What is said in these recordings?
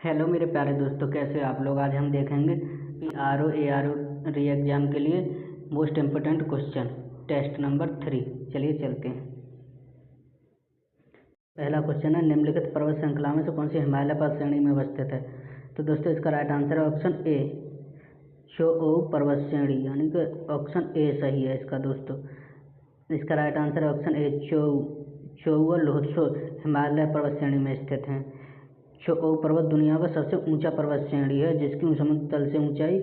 Hello मेरे प्यारे दोस्तों, कैसे हो आप लोग। आज हम देखेंगे PRO ARO री एग्ज़ाम के लिए most important question test number 3। चलिए चलते हैं। पहला क्वेश्चन है, निम्नलिखित पर्वत श्रृंखला में से कौन सी हिमालय पर्वत श्रेणी में अवस्थित है। तो दोस्तों इसका राइट आंसर है ऑप्शन ए, चोओ पर्वत श्रेणी, यानी कि ऑप्शन ए सही है इसका। दोस्तों इसका राइट आंसर है ऑप्शन ए, चोऊ और लोहत्सो हिमालय पर्वत श्रेणी में स्थित हैं। चोओ पर्वत दुनिया का सबसे ऊंचा पर्वत श्रेणी है, जिसकी समुद्र तल से ऊंचाई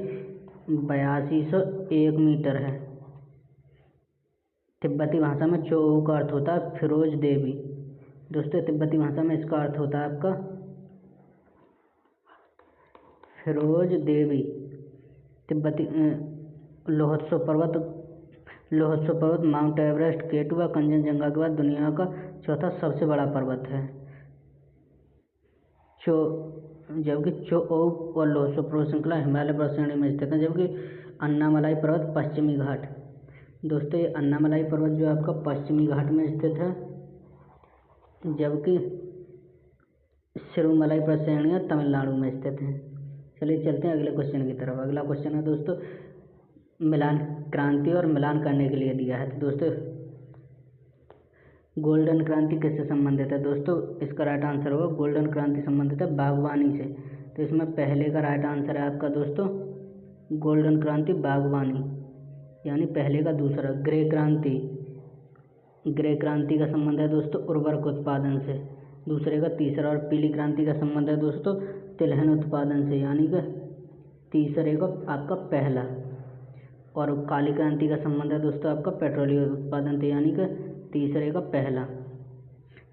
8201 मीटर है। तिब्बती भाषा में चोओ का अर्थ होता है फिरोज देवी। दोस्तों तिब्बती भाषा में इसका अर्थ होता है आपका फिरोज देवी। तिब्बती लोहत्सो पर्वत माउंट एवरेस्ट, K2 व कंचनजंगा के बाद दुनिया का चौथा सबसे बड़ा पर्वत है। जबकि चोओ और लोहत्सो पर्वत श्रृंखला हिमालय पर्वत श्रेणी में स्थित है, जबकि अन्नामलाई पर्वत पश्चिमी घाट। दोस्तों ये अन्नामलाई पर्वत जो आपका पश्चिमी घाट में स्थित है, जबकि सिरुमलाई पर्वत श्रेणियाँ तमिलनाडु में स्थित हैं। चलिए चलते हैं अगले क्वेश्चन की तरफ। अगला क्वेश्चन है दोस्तों, मिलान क्रांति और मिलान करने के लिए दिया है। तो दोस्तों गोल्डन क्रांति किससे संबंधित है। दोस्तों इसका राइट आंसर होगा गोल्डन क्रांति संबंधित है बागवानी से। तो इसमें पहले का राइट आंसर है आपका दोस्तों गोल्डन क्रांति बागवानी, यानी पहले का दूसरा। ग्रे क्रांति का संबंध है दोस्तों उर्वरक उत्पादन से, दूसरे का तीसरा। और पीली क्रांति का संबंध है दोस्तों तिलहन उत्पादन से, यानी कि तीसरे का आपका पहला। और काली क्रांति का संबंध है दोस्तों आपका पेट्रोलियम उत्पादन से, यानी कि तीसरे का पहला,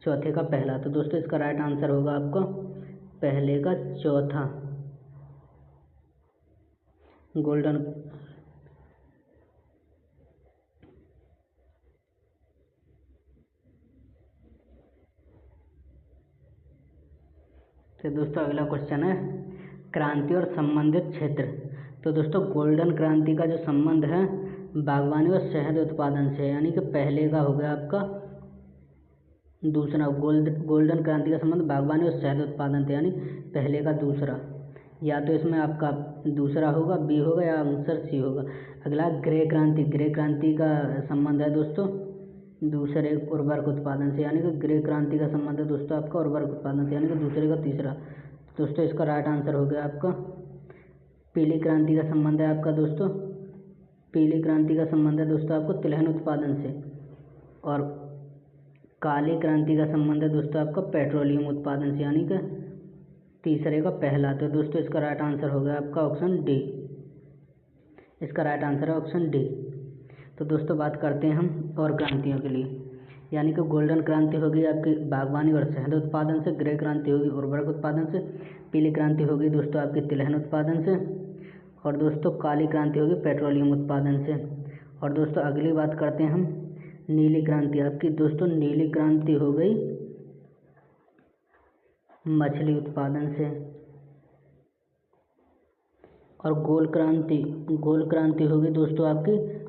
चौथे का पहला। तो दोस्तों इसका राइट आंसर होगा आपका पहले का चौथा गोल्डन। तो दोस्तों अगला क्वेश्चन है क्रांति और संबंधित क्षेत्र। तो दोस्तों गोल्डन क्रांति का जो संबंध है बागवानी और शहद उत्पादन से, यानी कि पहले का हो गया आपका दूसरा। गोल्डन क्रांति का संबंध बागवानी और शहद उत्पादन से, यानी पहले का दूसरा। या तो इसमें आपका दूसरा होगा, बी होगा, या आंसर सी होगा। अगला ग्रे क्रांति का संबंध है दोस्तों दूसरे उर्वरक उत्पादन से, यानी कि ग्रे क्रांति का संबंध है दोस्तों आपका उर्वरक उत्पादन से, यानी कि दूसरे का तीसरा। दोस्तों इसका राइट आंसर हो गया आपका पीली क्रांति का संबंध है आपका दोस्तों पीली क्रांति का संबंध है दोस्तों आपको तिलहन उत्पादन से। और काली क्रांति का संबंध है दोस्तों आपका पेट्रोलियम उत्पादन से, यानी कि तीसरे का पहला। तो दोस्तों इसका राइट आंसर हो गया आपका ऑप्शन डी। इसका राइट आंसर है ऑप्शन डी। तो दोस्तों बात करते हैं हम और क्रांतियों के लिए, यानी कि गोल्डन क्रांति होगी आपकी बागवानी और शहद उत्पादन से, ग्रे क्रांति होगी उर्वरक उत्पादन से, पीली क्रांति होगी दोस्तों आपकी तिलहन उत्पादन से, और दोस्तों काली क्रांति होगी पेट्रोलियम उत्पादन से। और दोस्तों अगली बात करते हैं हम नीली क्रांति आपकी। दोस्तों नीली क्रांति हो गई मछली उत्पादन से। और गोल क्रांति होगी दोस्तों आपकी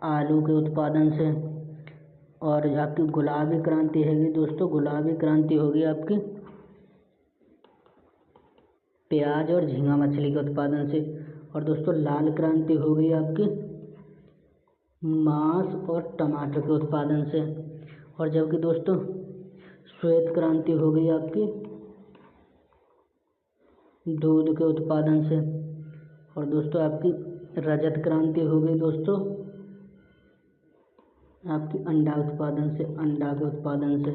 आलू के उत्पादन से। और आपकी गुलाबी क्रांति हैगी दोस्तों, गुलाबी क्रांति होगी आपकी प्याज और झींगा मछली के उत्पादन से। और दोस्तों लाल क्रांति हो गई आपकी मांस और टमाटर के उत्पादन से। और जबकि दोस्तों श्वेत क्रांति हो गई आपकी दूध के उत्पादन से। और दोस्तों आपकी रजत क्रांति हो गई दोस्तों आपकी अंडा के उत्पादन से।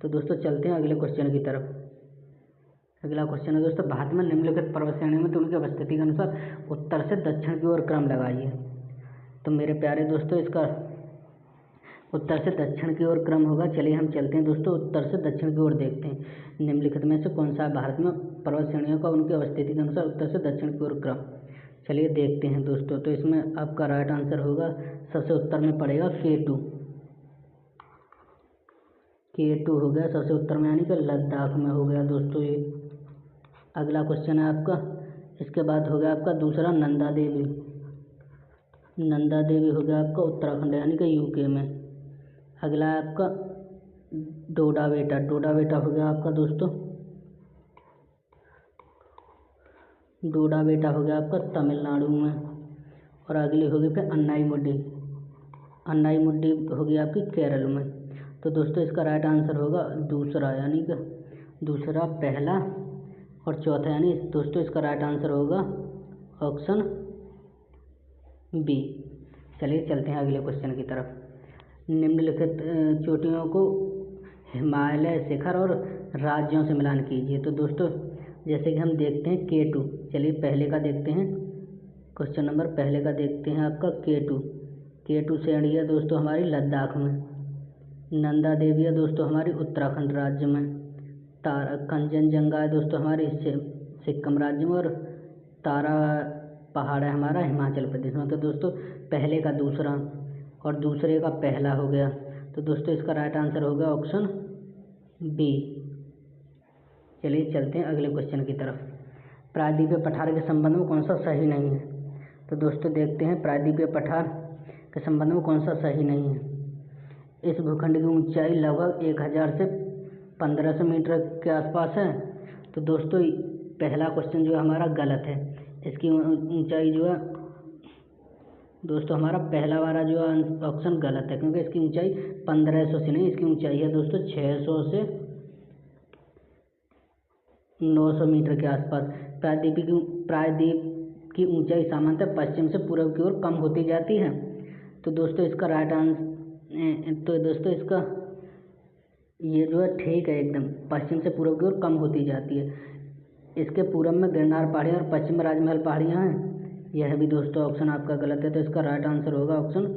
तो दोस्तों चलते हैं अगले क्वेश्चन की तरफ। अगला क्वेश्चन है दोस्तों, भारत में निम्नलिखित पर्वत श्रेणी में तो उनकी अवस्थिति के अनुसार उत्तर से दक्षिण की ओर क्रम लगाइए। तो मेरे प्यारे दोस्तों इसका उत्तर से दक्षिण की ओर क्रम होगा। चलिए हम चलते हैं दोस्तों उत्तर से दक्षिण की ओर, देखते हैं निम्नलिखित में से कौन सा भारत में पर्वत श्रेणियों का उनकी अवस्थिति के अनुसार उत्तर से दक्षिण की ओर क्रम। चलिए देखते हैं दोस्तों। तो इसमें आपका राइट आंसर होगा सबसे उत्तर में पड़ेगा K2 हो गया सबसे उत्तर में, यानी कि लद्दाख में हो गया दोस्तों ये। अगला क्वेश्चन है आपका, इसके बाद हो गया आपका दूसरा नंदा देवी हो गया आपका उत्तराखंड, यानी कि UK में। अगला है आपका डोडा बेटा हो गया आपका दोस्तों डोडा बेटा हो गया आपका तमिलनाडु में, और अगली होगी फिर अन्नाई मुड्डी होगी आपकी केरल में। तो दोस्तों इसका राइट आंसर होगा दूसरा, यानी कि दूसरा, पहला और चौथा, यानी दोस्तों इसका राइट आंसर होगा ऑप्शन बी। चलिए चलते हैं अगले क्वेश्चन की तरफ। निम्नलिखित चोटियों को हिमालय शिखर और राज्यों से मिलान कीजिए। तो दोस्तों जैसे कि हम देखते हैं K2, चलिए पहले का देखते हैं, क्वेश्चन नंबर पहले का देखते हैं आपका K2 श्रेणी है दोस्तों हमारी लद्दाख में, नंदा देवी है दोस्तों हमारी उत्तराखंड राज्य में, कंचनजंगा है दोस्तों हमारी सिक्किम राज्य में, और तारा पहाड़ है हमारा हिमाचल प्रदेश में। तो दोस्तों पहले का दूसरा और दूसरे का पहला हो गया, तो दोस्तों इसका राइट आंसर होगा ऑप्शन बी। चलिए चलते हैं अगले क्वेश्चन की तरफ। प्रायद्वीपीय पठार के संबंध में कौन सा सही नहीं है। तो दोस्तों देखते हैं प्रायद्वीपीय पठार के संबंध में कौन सा सही नहीं है। इस भूखंड की ऊंचाई लगभग 1000 से 1500 मीटर के आसपास है। तो दोस्तों पहला क्वेश्चन जो है हमारा गलत है, इसकी ऊंचाई जो है दोस्तों हमारा पहला वाला जो ऑप्शन गलत है, क्योंकि इसकी ऊंचाई 1500 से नहीं, इसकी ऊंचाई है दोस्तों 600 से 900 मीटर के आसपास। प्रायद्वीप की ऊंचाई सामान्यतः पश्चिम से पूर्व की ओर कम होती जाती है। तो दोस्तों इसका राइट आंसर, तो दोस्तों इसका ये जो है ठीक है एकदम, पश्चिम से पूर्व की ओर कम होती जाती है। इसके पूर्व में गिरनार पहाड़ियाँ और पश्चिम में राजमहल पहाड़ियाँ हैं। यह भी दोस्तों ऑप्शन आपका गलत है, तो इसका राइट आंसर होगा ऑप्शन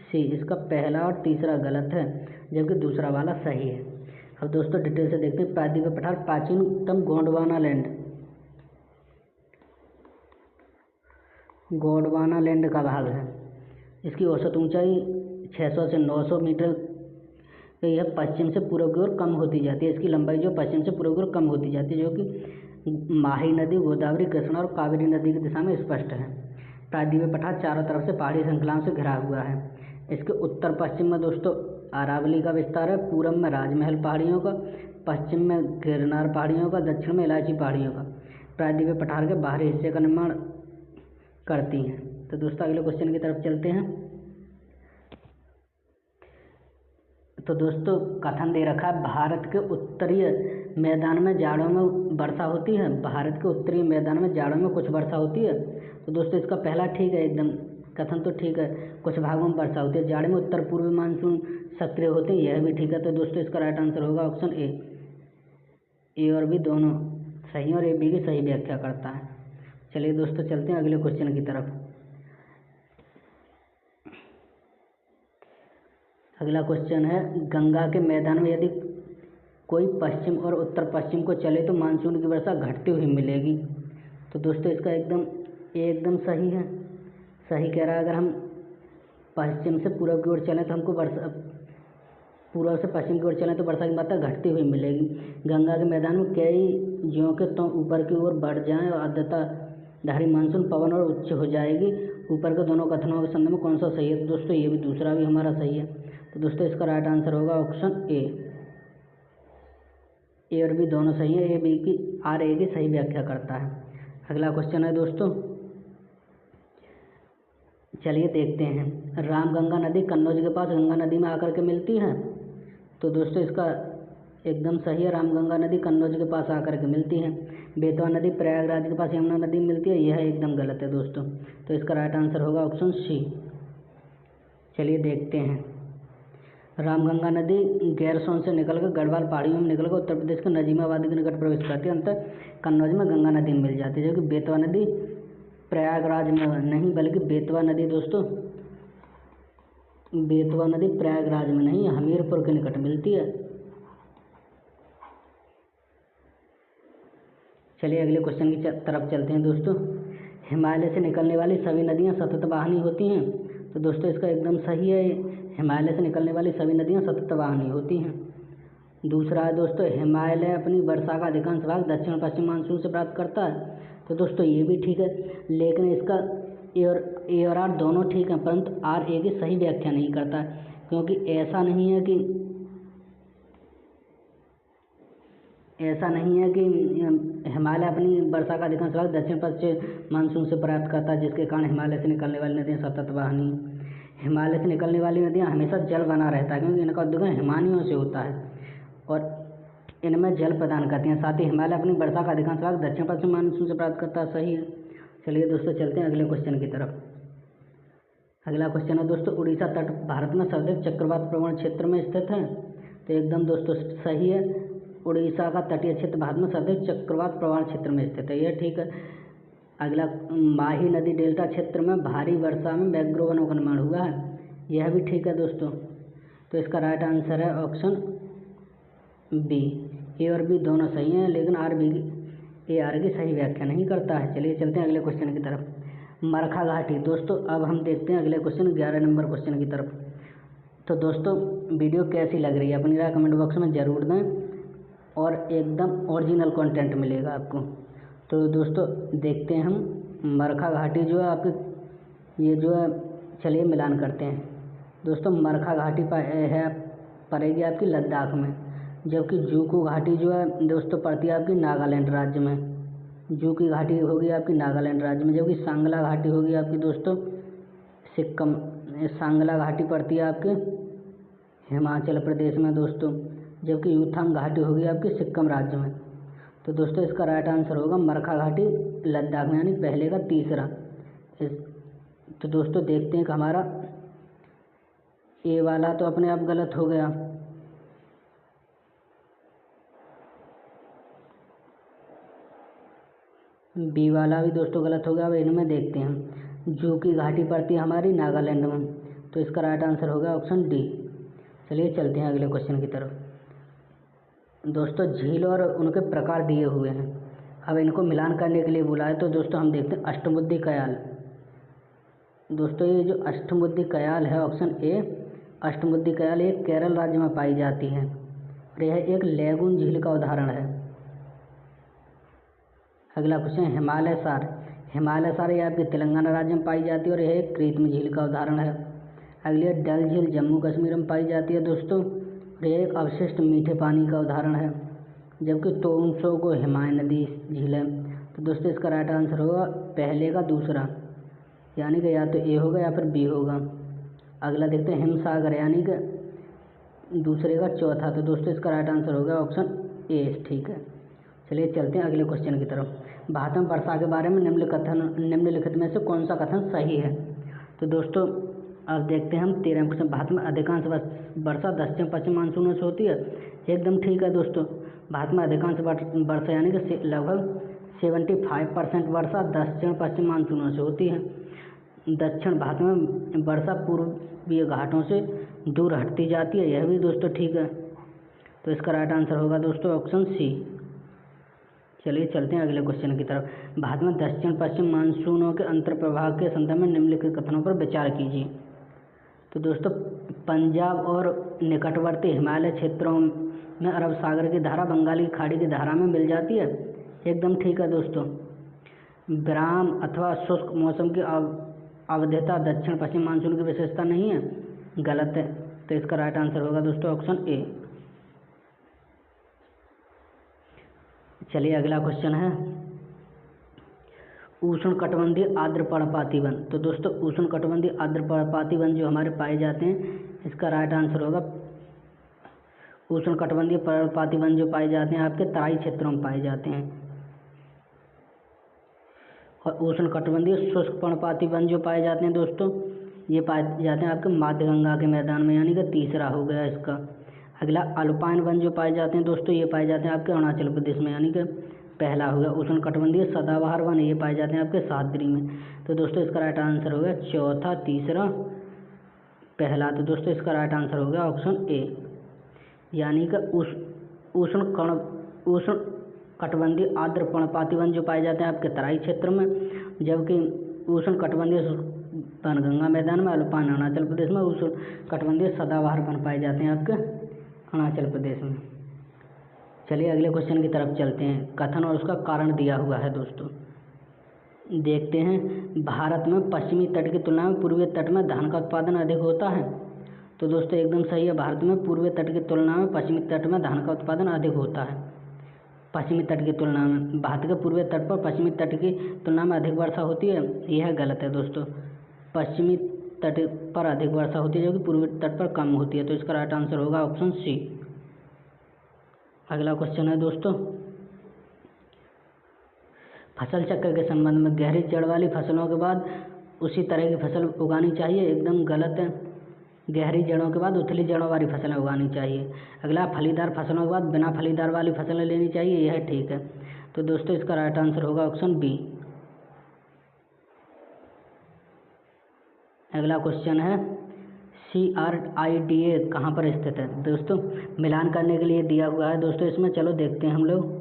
सी। इसका पहला और तीसरा गलत है, जबकि दूसरा वाला सही है। अब दोस्तों डिटेल से देखते हैं प्रायद्वीपीय पठार प्राचीनतम गोंडवाना लैंड का भाग है। इसकी औसत ऊंचाई 600 से 900 मीटर, यह पश्चिम से पूर्व की ओर कम होती जाती है। इसकी लंबाई जो पश्चिम से पूर्व की ओर कम होती जाती है, जो कि माही नदी, गोदावरी, कृष्णा और कावेरी नदी की दिशा में स्पष्ट है। प्रायद्वीपीय पठार चारों तरफ से पहाड़ी श्रृंखलाओं से घिरा हुआ है। इसके उत्तर पश्चिम में दोस्तों अरावली का विस्तार है, पूर्व में राजमहल पहाड़ियों का, पश्चिम में गिरनार पहाड़ियों का, दक्षिण में इलायची पहाड़ियों का प्रायद्वीपीय पठार के बाहरी हिस्से का निर्माण करती हैं। तो दोस्तों अगले क्वेश्चन की तरफ चलते हैं। तो दोस्तों कथन दे रखा है भारत के उत्तरीय मैदान में जाड़ों में वर्षा होती है। भारत के उत्तरी मैदान में जाड़ों में कुछ वर्षा होती है। तो दोस्तों इसका पहला ठीक है एकदम, कथन तो ठीक है, कुछ भागों में वर्षा होती है। जाड़े में उत्तर पूर्वी मानसून सक्रिय होते हैं, यह भी ठीक है। तो दोस्तों इसका राइट आंसर होगा ऑप्शन ए और बी दोनों सही, और ए बी की सही व्याख्या करता है। चलिए दोस्तों चलते हैं अगले क्वेश्चन की तरफ। अगला क्वेश्चन है गंगा के मैदान में यदि कोई पश्चिम और उत्तर पश्चिम को चले तो मानसून की वर्षा घटती हुई मिलेगी। तो दोस्तों इसका एकदम सही है, सही कह रहा है। अगर हम पश्चिम से पूर्व की ओर चलें तो हमको वर्षा, पूर्व से पश्चिम की ओर चलें तो वर्षा की मात्रा घटती हुई मिलेगी। गंगा के मैदान में कई ज्यों के तो ऊपर की ओर बढ़ जाएं और आर्द्रताधारी मानसून पवन और उच्च हो जाएगी। ऊपर के दोनों कथनों के संदर्भ में कौन सा सही है। तो दोस्तों ये भी दूसरा भी हमारा सही है। तो दोस्तों इसका राइट आंसर होगा ऑप्शन ए और बी दोनों सही है। ए बी की आर ए की सही व्याख्या करता है। अगला क्वेश्चन है दोस्तों, चलिए देखते हैं। रामगंगा नदी कन्नौज के पास गंगा नदी में आकर के मिलती है। तो दोस्तों इसका एकदम सही है, रामगंगा नदी कन्नौज के पास आकर के मिलती है। बेतवा नदी प्रयागराज के पास यमुना नदी में मिलती है, यह एकदम गलत है दोस्तों। तो इसका राइट आंसर होगा ऑप्शन सी। चलिए देखते हैं। रामगंगा नदी गैरसोन से निकलकर गढ़वाल पहाड़ियों में निकलकर उत्तर प्रदेश के नजीमाबाद के निकट प्रवेश करती है, अंतर कन्नौज में गंगा नदी में मिल जाती है। जो कि बेतवा नदी प्रयागराज में नहीं, बल्कि बेतवा नदी दोस्तों, बेतवा नदी प्रयागराज में नहीं, हमीरपुर के निकट मिलती है। चलिए अगले क्वेश्चन की तरफ चलते हैं दोस्तों। हिमालय से निकलने वाली सभी नदियाँ सतत वाहिनी होती हैं। तो दोस्तों इसका एकदम सही है, हिमालय से निकलने वाली सभी नदियाँ सतत वाहिनी होती हैं। दूसरा है दोस्तों, हिमालय अपनी वर्षा का अधिकांश भाग दक्षिण पश्चिम मानसून से प्राप्त करता है। तो दोस्तों ये भी ठीक है, लेकिन इसका ए और आर दोनों ठीक हैं, परंतु आर ए की सही व्याख्या नहीं करता है। क्योंकि ऐसा नहीं है कि हिमालय अपनी वर्षा का अधिकांश भाग दक्षिण पश्चिम मानसून से प्राप्त करता है, जिसके कारण हिमालय से निकलने वाली नदियाँ सतत बहनी। हिमालय से निकलने वाली नदियाँ हमेशा जल बना रहता है, क्योंकि इनका उद्गम हिमानियों से होता है और इनमें जल प्रदान करती हैं। साथ ही हिमालय अपनी वर्षा का अधिकांश भाग दक्षिण पश्चिम मानसून से प्राप्त करता है। सही है। चलिए दोस्तों चलते हैं अगले क्वेश्चन की तरफ। अगला क्वेश्चन है दोस्तों, उड़ीसा तट भारत में सर्वाधिक चक्रवात प्रवण क्षेत्र में स्थित है। तो एकदम दोस्तों सही है, उड़ीसा का तटीय क्षेत्र भारत में सर्वाधिक चक्रवात प्रवण क्षेत्र में स्थित है, यह ठीक है। अगला, माही नदी डेल्टा क्षेत्र में भारी वर्षा में मैंग्रोव वनों का निर्माण हुआ है, यह भी ठीक है दोस्तों। तो इसका राइट आंसर है ऑप्शन बी। ए और बी दोनों सही हैं, लेकिन ए आर की सही व्याख्या नहीं करता है। चलिए चलते हैं अगले क्वेश्चन की तरफ। मरखा घाटी। दोस्तों अब हम देखते हैं अगले क्वेश्चन 11 नंबर क्वेश्चन की तरफ। तो दोस्तों वीडियो कैसी लग रही है अपनी राय कमेंट बॉक्स में ज़रूर दें और एकदम ओरिजिनल कंटेंट मिलेगा आपको। तो दोस्तों देखते हैं हम मरखा घाटी जो है आपकी, ये जो है चलिए मिलान करते हैं। दोस्तों मरखा घाटी पड़ेगी आपकी लद्दाख में, जबकि जूको घाटी जो है दोस्तों पड़ती है आपकी नागालैंड राज्य में। जू की घाटी होगी आपकी नागालैंड राज्य में, जबकि सांगला घाटी होगी आपकी दोस्तों सिक्किम। सांगला घाटी पड़ती है आपके हिमाचल प्रदेश में दोस्तों, जबकि यूथांग घाटी होगी आपकी सिक्किम राज्य में। तो दोस्तों इसका राइट आंसर होगा मरखा घाटी लद्दाख में, यानी पहले का तीसरा। तो दोस्तों देखते हैं कि हमारा ए वाला तो अपने आप गलत हो गया, बी वाला भी दोस्तों गलत हो गया। अब इनमें देखते हैं, जू की घाटी पड़ती है हमारी नागालैंड में, तो इसका राइट आंसर होगा ऑप्शन डी। चलिए चलते हैं अगले क्वेश्चन की तरफ। दोस्तों झील और उनके प्रकार दिए हुए हैं, अब इनको मिलान करने के लिए बोला है। तो दोस्तों हम देखते हैं अष्टमुदी कयाल। दोस्तों ये जो अष्टमुदी कयाल है ऑप्शन ए, अष्टमुदी कयाल एक केरल राज्य में पाई जाती है और यह एक लैगून झील का उदाहरण है। अगला क्वेश्चन हिमालय सार। हिमालय सार यह आपके तेलंगाना राज्य में पाई जाती है और यह एक कृत्रिम झील का उदाहरण है। अगली है डल झील, जम्मू कश्मीर में पाई जाती है दोस्तों और यह एक अवशिष्ट मीठे पानी का उदाहरण है, जबकि तोंगसो को हिमाय नदी झील है। तो दोस्तों इसका राइट आंसर होगा पहले का दूसरा, यानी कि या तो ए होगा या फिर बी होगा। अगला देखते हैं हिमसागर, यानी कि दूसरे का चौथा। तो दोस्तों इसका राइट आंसर होगा ऑप्शन ए, ठीक है। चलिए चलते हैं अगले क्वेश्चन की तरफ। भारत में वर्षा के बारे में निम्नलिखित में से कौन सा कथन सही है। तो दोस्तों अब देखते हैं हम 13वें क्वेश्चन। भारत में अधिकांश वर्षा दक्षिण पश्चिम मानसूनों से होती है, एकदम ठीक है दोस्तों। भारत में अधिकांश वर्षा यानी कि लगभग 75% वर्षा दक्षिण पश्चिम मानसूनों से होती है। दक्षिण भारत में वर्षा पूर्वीय घाटों से दूर हटती जाती है, यह भी दोस्तों ठीक है। तो इसका राइट आंसर होगा दोस्तों ऑप्शन सी। चलिए चलते हैं अगले क्वेश्चन की तरफ। भारत में दक्षिण पश्चिम मानसूनों के अंतर्प्रवाह के संदर्भ में निम्नलिखित कथनों पर विचार कीजिए। तो दोस्तों पंजाब और निकटवर्ती हिमालय क्षेत्रों में अरब सागर की धारा बंगाली की खाड़ी की धारा में मिल जाती है, एकदम ठीक है दोस्तों। विराम अथवा शुष्क मौसम की अवध्यता दक्षिण पश्चिम मानसून की विशेषता नहीं है, गलत है। तो इसका राइट आंसर होगा दोस्तों ऑप्शन ए। चलिए अगला क्वेश्चन है उष्णकटिबंधीय आर्द्र पर्णपाती वन। तो दोस्तों उष्णकटिबंधीय आर्द्र पर्णपाती वन जो हमारे पाए जाते हैं, इसका राइट आंसर होगा उष्णकटिबंधीय पर्णपाती वन जो पाए जाते हैं आपके तराई क्षेत्रों में पाए जाते हैं। और उष्णकटिबंधीय शुष्क पर्णपाती वन जो पाए जाते हैं दोस्तों, ये पाए जाते हैं आपके मध्य गंगा के मैदान में, यानी कि तीसरा हो गया इसका। अगला अल्पाइन वन जो पाए जाते हैं दोस्तों, ये पाए जाते हैं आपके अरुणाचल प्रदेश में, यानी कि पहला हो गया। उष्णकटिबंधीय सदाबहार वन ये पाए जाते हैं आपके सह्याद्री में। तो दोस्तों इसका राइट आंसर हो गया चौथा, तीसरा, पहला। तो दोस्तों इसका राइट आंसर हो गया ऑप्शन ए, यानी कि उष्णकटिबंधीय आर्द्र पर्णपाती वन जो पाए जाते हैं आपके तराई क्षेत्र में, जबकि उष्णकटिबंधीय वन गंगा मैदान में, अल्पाइन अरुणाचल प्रदेश में, उष्णकटिबंधीय सदाबहार वन पाए जाते हैं आपके अरुणाचल प्रदेश में। चलिए अगले क्वेश्चन की तरफ चलते हैं। कथन और उसका कारण दिया हुआ है दोस्तों, देखते हैं। भारत में पश्चिमी तट की तुलना में पूर्वी तट में धान का उत्पादन अधिक होता है। तो दोस्तों एकदम सही है, भारत में पूर्वी तट की तुलना में पश्चिमी तट में धान का उत्पादन अधिक होता है। पश्चिमी तट की तुलना में, भारत के पूर्वी तट पर पश्चिमी तट की तुलना में अधिक वर्षा होती है, यह गलत है दोस्तों। पश्चिमी तट पर अधिक वर्षा होती है, जो कि पूर्वी तट पर कम होती है। तो इसका राइट आंसर होगा ऑप्शन सी। अगला क्वेश्चन है दोस्तों, फसल चक्र के संबंध में गहरी जड़ वाली फसलों के बाद उसी तरह की फसल उगानी चाहिए, एकदम गलत है। गहरी जड़ों के बाद उथली जड़ों वाली फसलें उगानी चाहिए। अगला, फलीदार फसलों के बाद बिना फलीदार वाली फसलें लेनी चाहिए, यह ठीक है। तो दोस्तों इसका राइट आंसर होगा ऑप्शन बी। अगला क्वेश्चन है, CRIDA कहाँ पर स्थित है? दोस्तों मिलान करने के लिए दिया हुआ है दोस्तों, इसमें चलो देखते हैं हम लोग।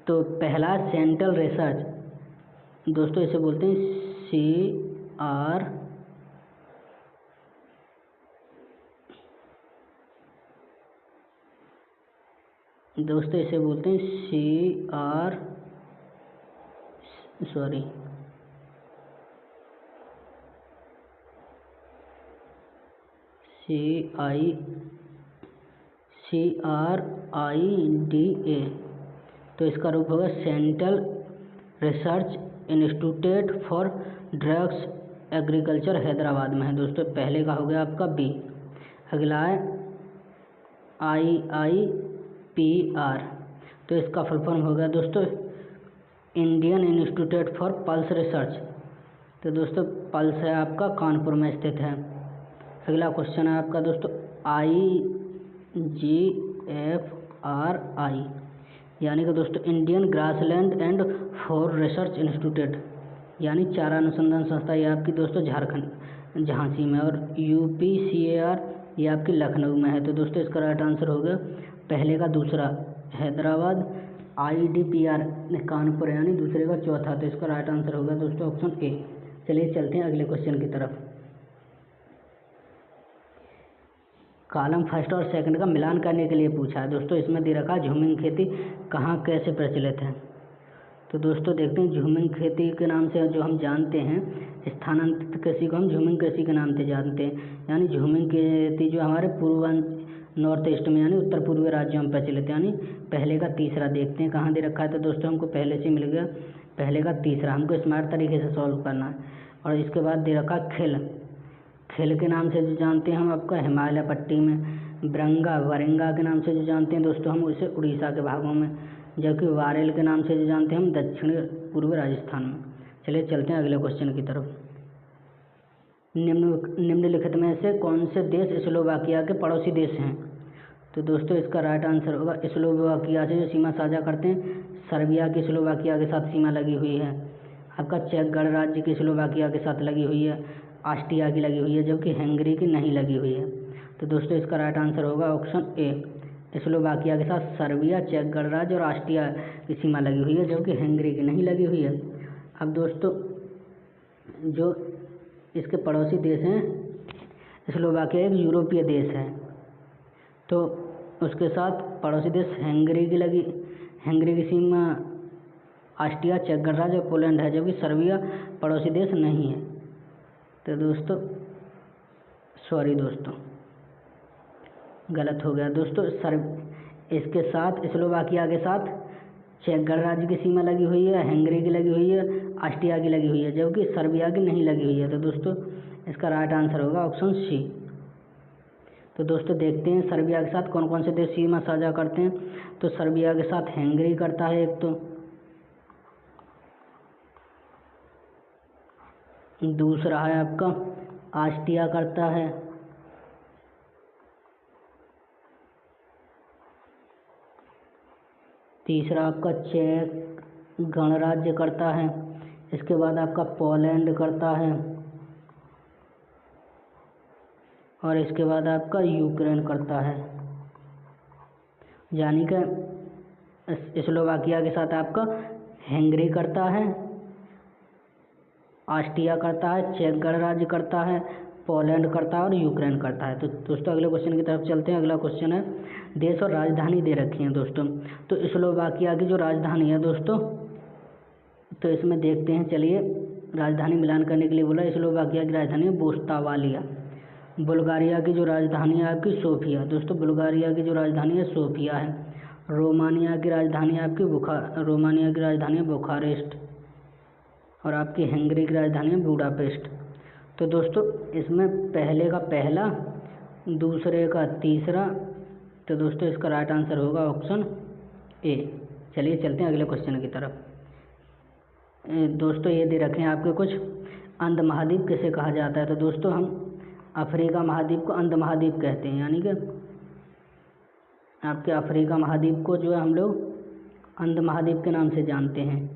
तो पहला सेंट्रल रिसर्च, दोस्तों इसे बोलते हैं दोस्तों इसे बोलते हैं CRIDA। तो इसका रूप होगा central research institute for drugs agriculture, Hyderabad में है दोस्तों। पहले का हो गया आपका बी। अगला है IIPR, तो इसका फुल फॉर्म हो गया दोस्तों Indian institute for pulse research. तो दोस्तों पल्स है आपका कानपुर में स्थित है। अगला क्वेश्चन है आपका दोस्तों IGFRI, यानी कि दोस्तों Indian grassland and for research institute, यानी चारा अनुसंधान संस्था, ये आपकी दोस्तों झारखंड झांसी में, और UPCAR ये आपकी लखनऊ में है। तो दोस्तों इसका राइट आंसर हो गया पहले का दूसरा हैदराबाद, IDPR कानपुर, यानी दूसरे का चौथा। तो इसका राइट आंसर होगा दोस्तों ऑप्शन ए। चलिए चलते हैं अगले क्वेश्चन की तरफ। कॉलम फर्स्ट और सेकंड का मिलान करने के लिए पूछा है दोस्तों। इसमें दे रखा झूमिंग खेती कहाँ कैसे प्रचलित है। तो दोस्तों देखते हैं, झूमिंग खेती के नाम से जो हम जानते हैं, स्थानांतरित कृषि को हम झूमिंग कृषि के नाम से जानते हैं। यानी झूमिंग खेती जो हमारे नॉर्थ ईस्ट में यानी उत्तर पूर्वी राज्यों में प्रचलित, यानी पहले का तीसरा देखते हैं कहाँ दे रखा है। तो दोस्तों हमको पहले से मिल गया पहले का तीसरा, हमको स्मार्ट तरीके से सॉल्व करना है। और इसके बाद दे रखा खिल के नाम से जो जानते हैं हम आपका हिमालय पट्टी में, वरिंगा के नाम से जो जानते हैं दोस्तों हम उसे उड़ीसा के भागों में, जबकि वारेल के नाम से जो जानते हैं हम दक्षिणी पूर्वी राजस्थान में। चलिए चलते हैं अगले क्वेश्चन की तरफ। निम्नलिखित में से कौन से देश स्लोवाकिया के पड़ोसी देश हैं? तो दोस्तों इसका राइट आंसर होगा स्लोवाकिया से जो सीमा साझा करते हैं, सर्बिया की स्लोवाकिया के साथ सीमा लगी हुई है। आपका चेक गणराज्य की स्लोवाकिया के साथ लगी हुई है, ऑस्ट्रिया की लगी हुई है, जबकि हंगरी की नहीं लगी हुई है। तो दोस्तों इसका राइट आंसर होगा ऑप्शन ए। स्लोवाकिया के साथ सर्बिया, चेक गणराज्य और ऑस्ट्रिया की सीमा लगी हुई है, जबकि हंगरी की नहीं लगी हुई है। अब दोस्तों जो इसके पड़ोसी देश हैं, स्लोवाकिया एक यूरोपीय देश है, तो उसके साथ पड़ोसी देश हंगरी की सीमा ऑस्ट्रिया, चेक गणराज्य और पोलैंड है, जबकि सर्बिया पड़ोसी देश नहीं है। तो दोस्तों गलत हो गया दोस्तों। इसके साथ स्लोवाकिया के साथ चेक गणराज्य की सीमा लगी हुई है, हंगरी की लगी हुई है, ऑस्ट्रिया की लगी हुई है, जबकि सर्बिया की नहीं लगी हुई है। तो दोस्तों इसका राइट आंसर होगा ऑप्शन सी। तो दोस्तों देखते हैं सर्बिया के साथ कौन कौन से देश सीमा साझा करते हैं। तो सर्बिया के साथ हंगरी करता है एक, तो दूसरा है आपका ऑस्ट्रिया करता है, तीसरा आपका चेक गणराज्य करता है, इसके बाद आपका पोलैंड करता है, और इसके बाद आपका यूक्रेन करता है। यानी कि स्लोवाकिया के साथ आपका हंगरी करता है, ऑस्ट्रिया करता है, चेक गणराज्य करता है, पोलैंड करता है और यूक्रेन करता है। तो दोस्तों अगले क्वेश्चन की तरफ चलते हैं। अगला क्वेश्चन है, देश और राजधानी दे रखी है दोस्तों। तो स्लोवाकिया की जो राजधानी है दोस्तों, तो इसमें देखते हैं, चलिए राजधानी मिलान करने के लिए बोला। स्लोवाकिया की राजधानी है बोस्तावालिया। बुल्गारिया की जो राजधानी है आपकी सोफिया। दोस्तों बुल्गारिया की जो राजधानी है सोफिया है। रोमानिया की राजधानी आपकी रोमानिया की राजधानी है बुखारेस्ट, और आपकी हंगरी की राजधानी है बुडापेस्ट। तो दोस्तों इसमें पहले का पहला, दूसरे का तीसरा, तो दोस्तों इसका राइट आंसर होगा ऑप्शन ए। चलिए चलते हैं अगले क्वेश्चन की तरफ। दोस्तों ये दे रखे हैं आपके कुछ, अंध महाद्वीप किसे कहा जाता है। तो दोस्तों हम अफ्रीका महाद्वीप को अंध महाद्वीप कहते हैं, यानी कि आपके अफ्रीका महाद्वीप को जो है हम लोग अंध महाद्वीप के नाम से जानते हैं,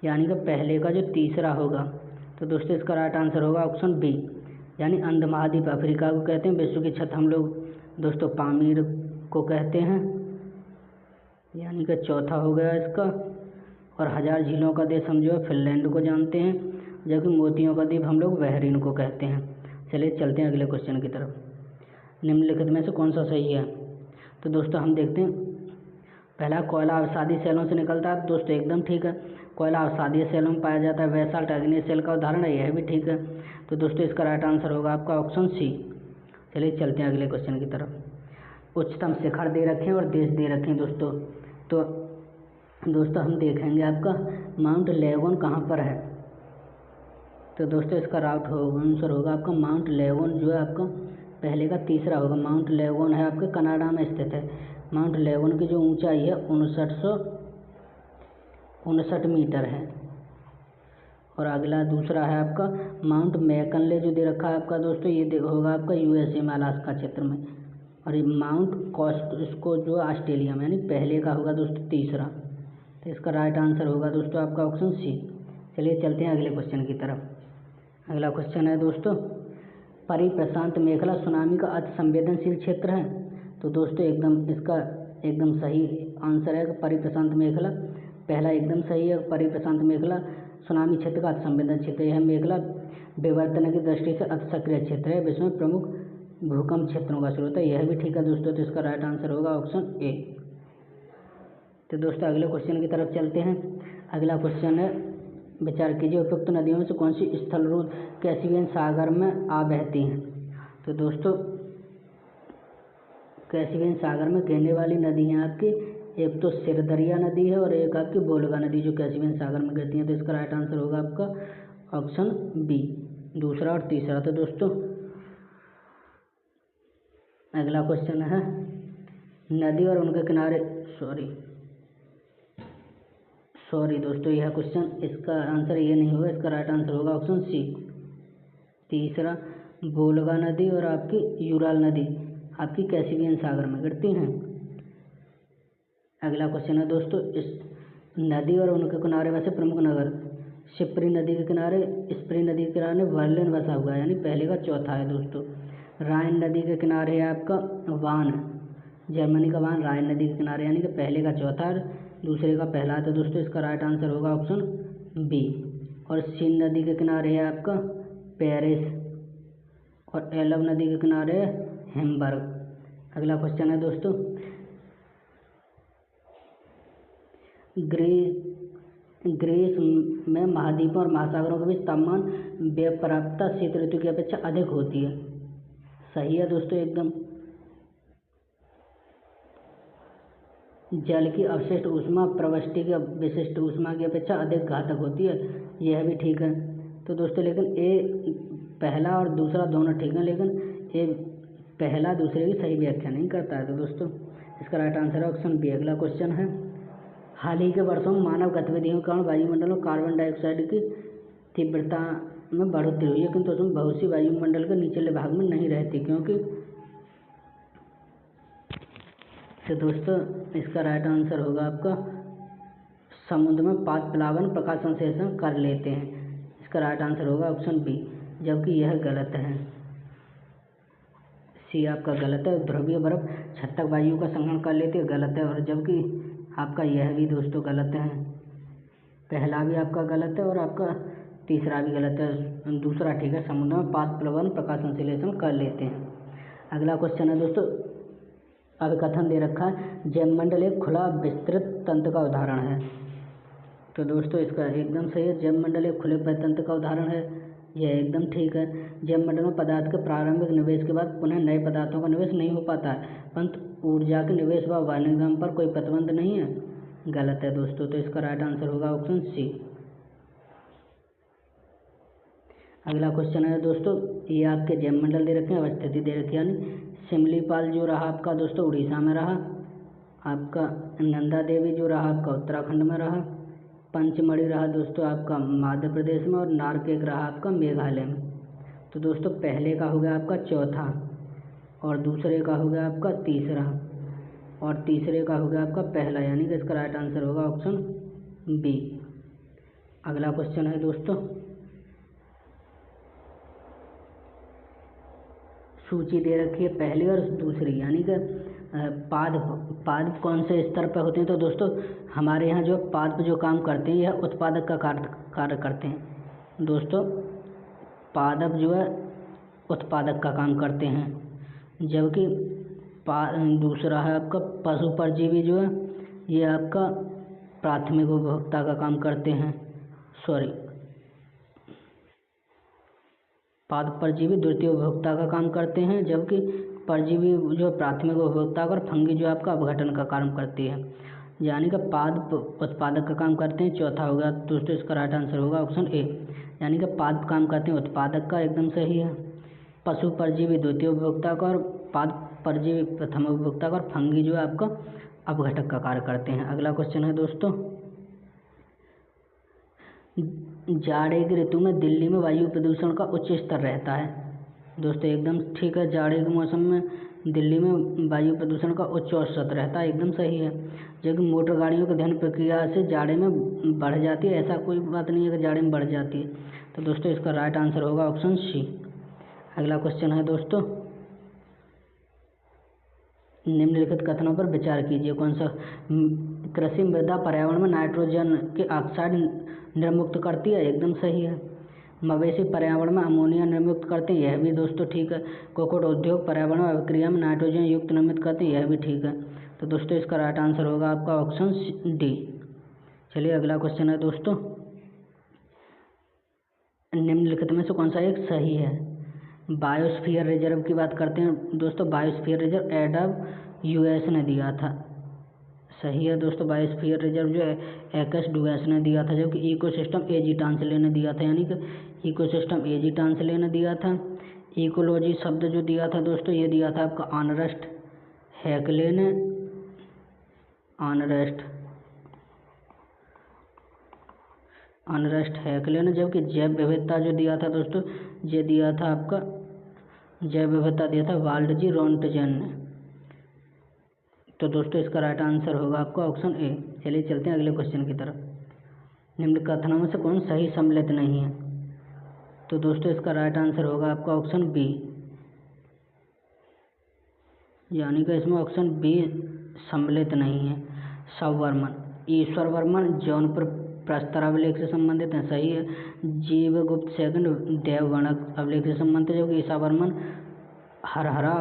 यानी कि पहले का जो तीसरा होगा। तो दोस्तों इसका राइट आंसर होगा ऑप्शन बी, यानी अंध महाद्वीप अफ्रीका को कहते हैं। विश्व की छत हम लोग दोस्तों पामीर को कहते हैं, यानी कि चौथा हो गया इसका। और 1000 झीलों का देश हम जो है फिनलैंड को जानते हैं, जबकि मोतियों का द्वीप हम लोग बहरीन को कहते हैं। चलिए चलते हैं अगले क्वेश्चन की तरफ। निम्नलिखित में से कौन सा सही है। तो दोस्तों हम देखते हैं, पहला कोयला अवसादी सेलों से निकलता है। दोस्तों एकदम ठीक है, कोयला अवसादी सेलों में पाया जाता है। बेसाल्ट अग्नेय सेल का उदाहरण है, यह भी ठीक है। तो दोस्तों इसका राइट आंसर होगा आपका ऑप्शन सी। चलिए चलते हैं अगले क्वेश्चन की तरफ। उच्चतम शिखर दे रखे हैं और देश दे रखे हैं दोस्तों। तो दोस्तों हम देखेंगे आपका माउंट लेगोन कहाँ पर है। तो दोस्तों इसका आंसर होगा आपका माउंट लेगोन, जो है आपका पहले का तीसरा होगा। माउंट लेगोन है आपके कनाडा में स्थित है। माउंट लेगोन की जो ऊंचाई है 5959 मीटर है। और अगला दूसरा है आपका माउंट मैकनले, जो दे रखा है आपका दोस्तों, ये होगा आपका यूएसए में अलास्का क्षेत्र में। और ये माउंट कॉस्को जो ऑस्ट्रेलिया में, यानी पहले का होगा दोस्तों तीसरा। तो इसका राइट आंसर होगा दोस्तों आपका ऑप्शन सी। चलिए चलते हैं अगले क्वेश्चन की तरफ। अगला क्वेश्चन है दोस्तों, परिप्रशांत मेखला सुनामी का अति संवेदनशील क्षेत्र है। तो दोस्तों इसका एकदम सही आंसर है कि परिप्रशांत मेखला, पहला एकदम सही है। परिप्रशांत मेखला सुनामी क्षेत्र का अति संवेदनशील क्षेत्र। यह मेखला विवर्तन की दृष्टि से अति सक्रिय क्षेत्र है, विश्व में प्रमुख भूकंप क्षेत्रों का स्रोत है। यह भी ठीक है दोस्तों। तो इसका राइट आंसर होगा ऑप्शन ए। तो दोस्तों अगले क्वेश्चन की तरफ चलते हैं। अगला क्वेश्चन है, विचार कीजिए उपयुक्त नदियों में से कौन सी स्थलरूप कैस्पियन सागर में आ बहती हैं। तो दोस्तों कैस्पियन सागर में कहने वाली नदी है आपकी, एक तो सिरदरिया नदी है और एक आपकी वोल्गा नदी, जो कैस्पियन सागर में गिरती है। तो इसका राइट आंसर होगा आपका ऑप्शन बी, दूसरा और तीसरा। तो दोस्तों अगला क्वेश्चन है, नदी और उनके किनारे सॉरी दोस्तों यह क्वेश्चन, इसका आंसर ये नहीं होगा, इसका राइट आंसर होगा ऑप्शन सी, तीसरा। वोल्गा नदी और आपकी यूराल नदी आपकी कैस्पियन सागर में गिरती हैं। अगला क्वेश्चन है दोस्तों, इस नदी और उनके किनारे में से प्रमुख नगर। स्प्री नदी के किनारे बर्लिन बसा हुआ है, यानी पहले का चौथा है दोस्तों। राइन नदी के किनारे है आपका वान, जर्मनी का वान राइन नदी के किनारे, यानी कि पहले का चौथा और दूसरे का पहला। तो दोस्तों इसका राइट आंसर होगा ऑप्शन बी। और सीन नदी के किनारे है आपका पेरिस, और एलव नदी के किनारे है हैम्बर्ग। अगला क्वेश्चन है दोस्तों, ग्रीस में महाद्वीपों और महासागरों के बीच तापमान व्यपराप्तता शीत ऋतु की अपेक्षा अधिक होती है। सही है दोस्तों एकदम। जल की अवशिष्ट ऊष्मा प्रवष्टि की विशिष्ट ऊष्मा की अपेक्षा अधिक घातक होती है, यह भी ठीक है। तो दोस्तों लेकिन ए पहला और दूसरा दोनों ठीक है, लेकिन ए पहला दूसरे की सही व्याख्या नहीं करता है। तो दोस्तों इसका राइट आंसर है ऑप्शन बी। अगला क्वेश्चन है, हाल ही के वर्षों में मानव गतिविधियों के कारण वायुमंडल में कार्बन डाइऑक्साइड की तीव्रता में बढ़ोतरी हुई है, किंतु उसमें बहुत सी वायुमंडल के निचले भाग में नहीं रहती, क्योंकि। तो दोस्तों इसका राइट आंसर होगा आपका समुद्र में पाद प्लावन प्रकाश संश्लेषण कर लेते हैं। इसका राइट आंसर होगा ऑप्शन बी, जबकि यह गलत है। सी आपका गलत है। ध्रुवीय बर्फ छत तक वायु का संग्रहण कर लेती है, गलत है। और जबकि आपका यह भी दोस्तों गलत है। पहला भी आपका गलत है और आपका तीसरा भी गलत है। दूसरा ठीक है, समुद्र में पाद प्लावन प्रकाश संश्लेषण कर लेते हैं। अगला क्वेश्चन है दोस्तों, अभिकथन दे रखा है, जैवमंडल एक खुला विस्तृत तंत्र का उदाहरण है। तो दोस्तों इसका एकदम सही है, जैवमंडल एक खुले तंत्र का उदाहरण है। यह एकदम ठीक है। जैव मंडल में पदार्थ के प्रारंभिक निवेश के बाद पुनः नए पदार्थों का निवेश नहीं हो पाता है, परंतु ऊर्जा के निवेश व वायुगमन पर कोई प्रतिबंध नहीं है। गलत है दोस्तों, तो इसका राइट आंसर होगा ऑप्शन सी। अगला क्वेश्चन है दोस्तों, ये आपके जैव मंडल दे रखे हैं, अवस्थिति दे रखी है, यानी सिमलीपाल जो रहा आपका दोस्तों उड़ीसा में रहा, आपका नंदा देवी जो रहा आपका उत्तराखंड में रहा, पंचमढ़ी रहा दोस्तों आपका मध्य प्रदेश में, और नारकेक रहा आपका मेघालय में। तो दोस्तों पहले का हो गया आपका चौथा, और दूसरे का हो गया आपका तीसरा, और तीसरे का हो गया आपका पहला, यानी कि इसका राइट आंसर होगा ऑप्शन बी। अगला क्वेश्चन है दोस्तों, सूची दे रखी है पहली और दूसरी, यानी कि पाद कौन से स्तर पर होते हैं। तो दोस्तों हमारे यहाँ जो पाद जो काम करते हैं यह उत्पादक का कार्य करते हैं। दोस्तों पादप जो है उत्पादक का काम करते हैं, जबकि दूसरा है आपका पशु परजीवी जो है ये आपका प्राथमिक उपभोक्ता का काम करते हैं। पाद परजीवी द्वितीय उपभोक्ता का काम करते हैं, जबकि परजीवी जो प्राथमिक उपभोक्ता और फंगी जो आपका अपघटन का काम करती है, यानी कि पाद उत्पादक का काम करते हैं। चौथा हो गया दोस्तों, इसका राइट आंसर होगा ऑप्शन ए, यानी कि पाद काम करते हैं उत्पादक का, एकदम सही है। पशु परजीवी द्वितीय उपभोक्ता का और पाद परजीवी प्रथम उपभोक्ता का, और फंगी जो है आपका अपघटक का कार्य करते हैं। अगला क्वेश्चन है दोस्तों, जाड़े की ऋतु में दिल्ली में वायु प्रदूषण का उच्च स्तर रहता है। दोस्तों एकदम ठीक है, जाड़े के मौसम में दिल्ली में वायु प्रदूषण का उच्च औसत रहता है, एकदम सही है। जबकि मोटर गाड़ियों की दहन प्रक्रिया से जाड़े में बढ़ जाती है, ऐसा कोई बात नहीं है कि जाड़े में बढ़ जाती है। तो दोस्तों इसका राइट आंसर होगा ऑप्शन सी। अगला क्वेश्चन है दोस्तों, निम्नलिखित कथनों पर विचार कीजिए। कौन सा? कृषि मृदा पर्यावरण में नाइट्रोजन के ऑक्साइड निर्मुक्त करती है, एकदम सही है। मवेशी पर्यावरण में अमोनिया निर्मुक्त करते हैं, यह भी दोस्तों ठीक है। कुक्कुट उद्योग पर्यावरण में अभिक्रिया में नाइट्रोजन युक्त निर्मित करते हैं, यह भी ठीक है। तो दोस्तों इसका राइट आंसर होगा आपका ऑप्शन डी। चलिए अगला क्वेश्चन है दोस्तों, निम्नलिखित में से कौन सा एक सही है? बायोस्फीयर रिजर्व की बात करते हैं दोस्तों। बायोस्फीयर रिजर्व AWS ने दिया था, सही है दोस्तों। बायोस्फीयर रिजर्व जो है AWS ने दिया था, जबकि इकोसिस्टम AG टांसले ने दिया था, यानी कि इकोसिस्टम AG टांसले ने दिया था। इकोलॉजी शब्द जो दिया था दोस्तों, ये दिया था आपका अर्नेस्ट हैक्ले ने, अर्नेस्ट हैक्ले ने। जबकि जैव विविधता जो दिया था दोस्तों, ये दिया था आपका जैव विविधता दिया था वाल्डजी रोंटजेन ने। तो दोस्तों इसका राइट आंसर होगा आपका ऑप्शन ए। चलिए चलते हैं अगले क्वेश्चन की तरफ। निम्न कथनों में से कौन सही सम्मिलित नहीं है? तो दोस्तों इसका राइट आंसर होगा आपका ऑप्शन बी, यानी कि इसमें ऑप्शन बी सम्मिलित नहीं है। सवर्मन, ईश्वर वर्मन जौनपुर प्रस्तर अभिलेख से संबंधित है, सही है। जीवगुप्त सेकंड देवगणक अभिलेख से संबंधित है, जबकि ईसा वर्मन हरहरा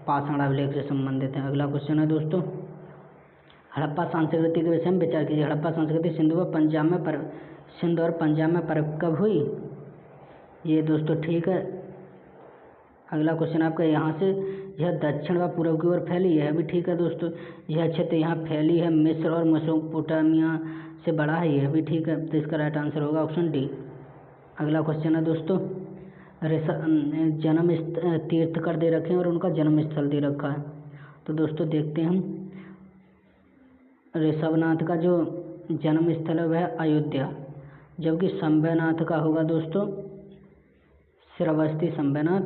पाषाण अभिलेख से संबंधित है। अगला क्वेश्चन है दोस्तों, हड़प्पा संस्कृति के विषय में विचार कीजिए। हड़प्पा संस्कृति सिंधु और पंजाब में प्रकट कब हुई? ये दोस्तों ठीक है। अगला क्वेश्चन आपका यहाँ से, यह दक्षिण व पूर्व की ओर फैली, यह भी ठीक है दोस्तों। यह क्षेत्र यहाँ फैली है, मिस्र और मेसोपोटामिया से बड़ा है, यह भी ठीक है। तो इसका राइट आंसर होगा ऑप्शन डी। अगला क्वेश्चन है दोस्तों, जन्म तीर्थकर दे रखे हैं और उनका जन्म स्थल दे रखा है। तो दोस्तों देखते हैं हम, ऋषभनाथ का जो जन्म स्थल है वह अयोध्या, जबकि संबयनाथ का होगा दोस्तों श्रावस्ती संबयनाथ।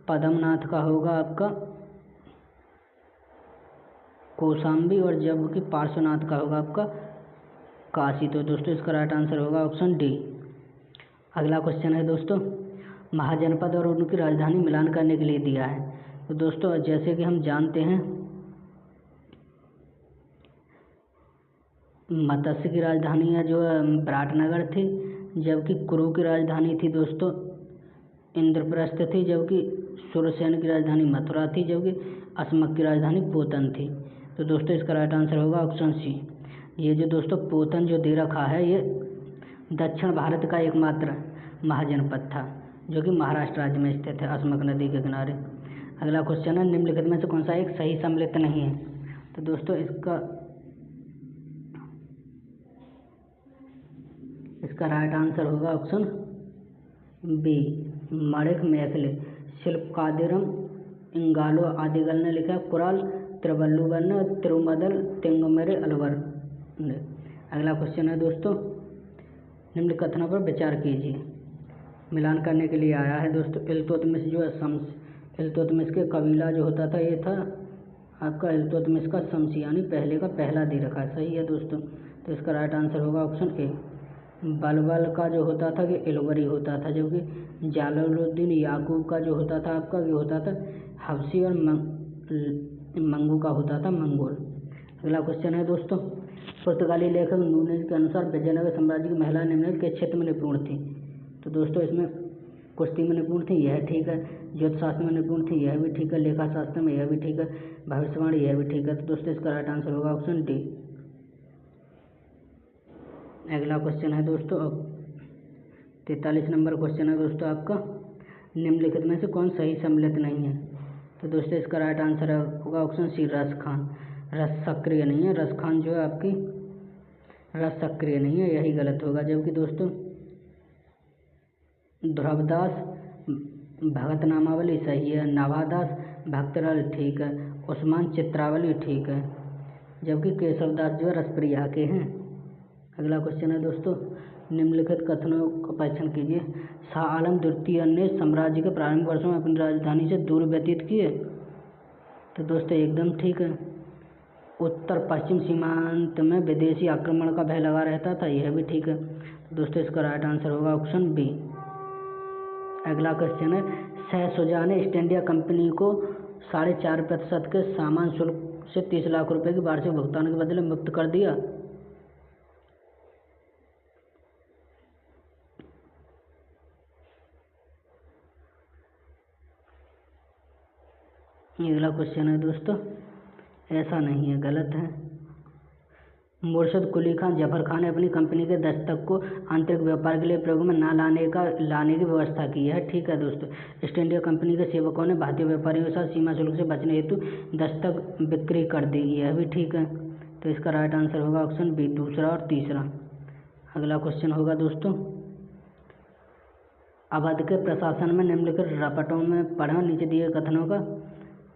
पद्मनाथ का होगा आपका कौशाम्बी, और जबकि पार्श्वनाथ का होगा आपका काशी। तो दोस्तों इसका राइट आंसर होगा ऑप्शन डी। अगला क्वेश्चन है दोस्तों, महाजनपद और उनकी राजधानी मिलान करने के लिए दिया है। तो दोस्तों जैसे कि हम जानते हैं, मत्स्य की राजधानी है जो विराटनगर थी, जबकि कुरु की राजधानी थी दोस्तों इंद्रप्रस्थ थी, जबकि सुरसेन की राजधानी मथुरा थी, जबकि अस्मक की राजधानी पोतन थी। तो दोस्तों इसका राइट आंसर होगा ऑप्शन सी। ये जो दोस्तों पोतन जो दे रखा है, ये दक्षिण भारत का एकमात्र महाजनपद था, जो कि महाराष्ट्र राज्य में स्थित है, अस्मक नदी के किनारे। अगला क्वेश्चन है, निम्नलिखित में से कौन सा एक सही सम्मिलित नहीं है? तो दोस्तों इसका राइट आंसर होगा ऑप्शन बी, माणिक मेखले। शिल्पकादिरम इंगालो आदिगल ने लिखा, कुराल तिरुवल्लुवर ने, तिरुमदल तिंगमरे अलवर ने। अगला क्वेश्चन है दोस्तों, निम्न कथनों पर विचार कीजिए। मिलान करने के लिए आया है दोस्तों। इल्तुतमिश जो है इल्तुतमिश के कबीला जो होता था ये था आपका इल्तुतमिश का शम्सी, यानी पहले का पहला दे रखा है, सही है दोस्तों। तो इसका राइट आंसर होगा ऑप्शन ए। बलबल का जो होता था कि इलवरी होता था, जबकि जालालुद्दीन याकूब का जो होता था आपका ये होता था हबसी, और मंगू का होता था मंगोल। अगला क्वेश्चन है दोस्तों, पुर्तगाली लेखक नूनेज के अनुसार विजयनगर साम्राज्य की महिला निम्नलिखित के क्षेत्र में निपुण थी? तो दोस्तों इसमें कुश्ती में निपुण थी, यह ठीक है। ज्योतिषशास्त्र में निपुण थी, यह भी ठीक है। लेखा शास्त्र में, यह भी ठीक है। भविष्यवाणी, यह भी ठीक है। तो दोस्तों इसका राइट आंसर होगा ऑप्शन डी। अगला क्वेश्चन है दोस्तों, 43 नंबर क्वेश्चन है दोस्तों आपका, निम्नलिखित में से कौन सही सम्मिलित नहीं है? तो दोस्तों इसका राइट आंसर होगा ऑप्शन सी, रस खान। रस सक्रिय नहीं है, रस खान जो है आपकी रस सक्रिय नहीं है, यही गलत होगा। जबकि दोस्तों ध्रुवदास भगत नामावली सही है, नवादास भक्तरल ठीक है, उस्मान चित्रावली ठीक है, जबकि केशवदास जो है रसप्रिया के हैं। अगला क्वेश्चन है दोस्तों, निम्नलिखित कथनों का परीक्षण कीजिए। शाह आलम द्वितीय ने साम्राज्य के प्रारंभिक वर्षों में अपनी राजधानी से दूर व्यतीत किए? तो दोस्तों एकदम ठीक है। उत्तर पश्चिम सीमांत में विदेशी आक्रमण का भय लगा रहता था, यह भी ठीक है। तो दोस्तों इसका राइट आंसर होगा ऑप्शन बी। अगला क्वेश्चन है, शाह शुजा ने ईस्ट इंडिया कंपनी को 4.5% के सामान शुल्क से 30 लाख रुपए की वार्षिक भुगतान के बदले मुक्त कर दिया? अगला क्वेश्चन है दोस्तों, ऐसा नहीं है, गलत है। मुर्शद कुली खान जफर खान ने अपनी कंपनी के दस्तक को आंतरिक व्यापार के लिए प्रयोग में न लाने की व्यवस्था की है, ठीक है दोस्तों। ईस्ट इंडिया कंपनी के सेवकों ने भारतीय व्यापारियों के साथ सीमा शुल्क से बचने हेतु दस्तक बिक्री कर दी, यह भी ठीक है। तो इसका राइट आंसर होगा ऑप्शन बी, दूसरा और तीसरा। अगला क्वेश्चन होगा दोस्तों, अवध के प्रशासन में निम्नलिखित रिपोर्टों में पढ़ा नीचे दिए कथनों का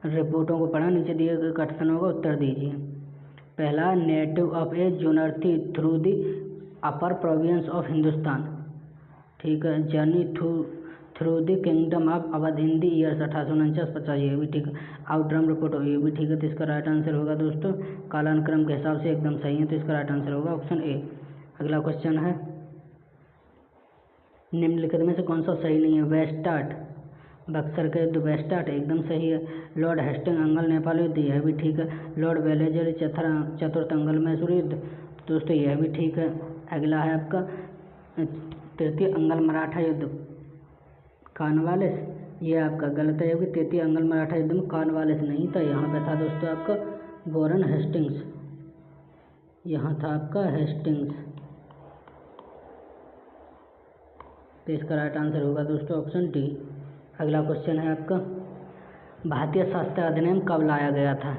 रिपोर्टों को पढ़ा नीचे दिए गए कथनों का उत्तर दीजिए। पहला, native of a journey through the upper province of Hindustan, ठीक है। Journey through the kingdom of Awadh in the years 1849-50, ये भी ठीक है। आउटरम रिपोर्ट, ये भी ठीक है। तो इसका राइट आंसर होगा दोस्तों, कालानुक्रम के हिसाब से एकदम सही है। तो इसका राइट आंसर होगा ऑप्शन ए। अगला क्वेश्चन है, निम्नलिखित में से कौन सा सही नहीं है? वेस्टार्ट बक्सर के युद्ध, वेस्टार्ट एकदम सही है। लॉर्ड हेस्टिंग अंगल नेपाल युद्ध, यह भी ठीक है। लॉर्ड वेलेजरी चतुर्थ अंगल मैसूर युद्ध, दोस्तों यह भी ठीक है। अगला है आपका तृतीय अंगल मराठा युद्ध कॉर्नवालिस, ये आपका गलत है, क्योंकि तृतीय अंगल मराठा युद्ध में कॉर्नवालिस नहीं था, यहाँ पे था दोस्तों आपका वॉरेन हेस्टिंग्स, यहाँ था आपका हेस्टिंग्स। तो इसका राइट आंसर होगा दोस्तों ऑप्शन डी। अगला क्वेश्चन है आपका, भारतीय शस्त्र अधिनियम कब लाया गया था?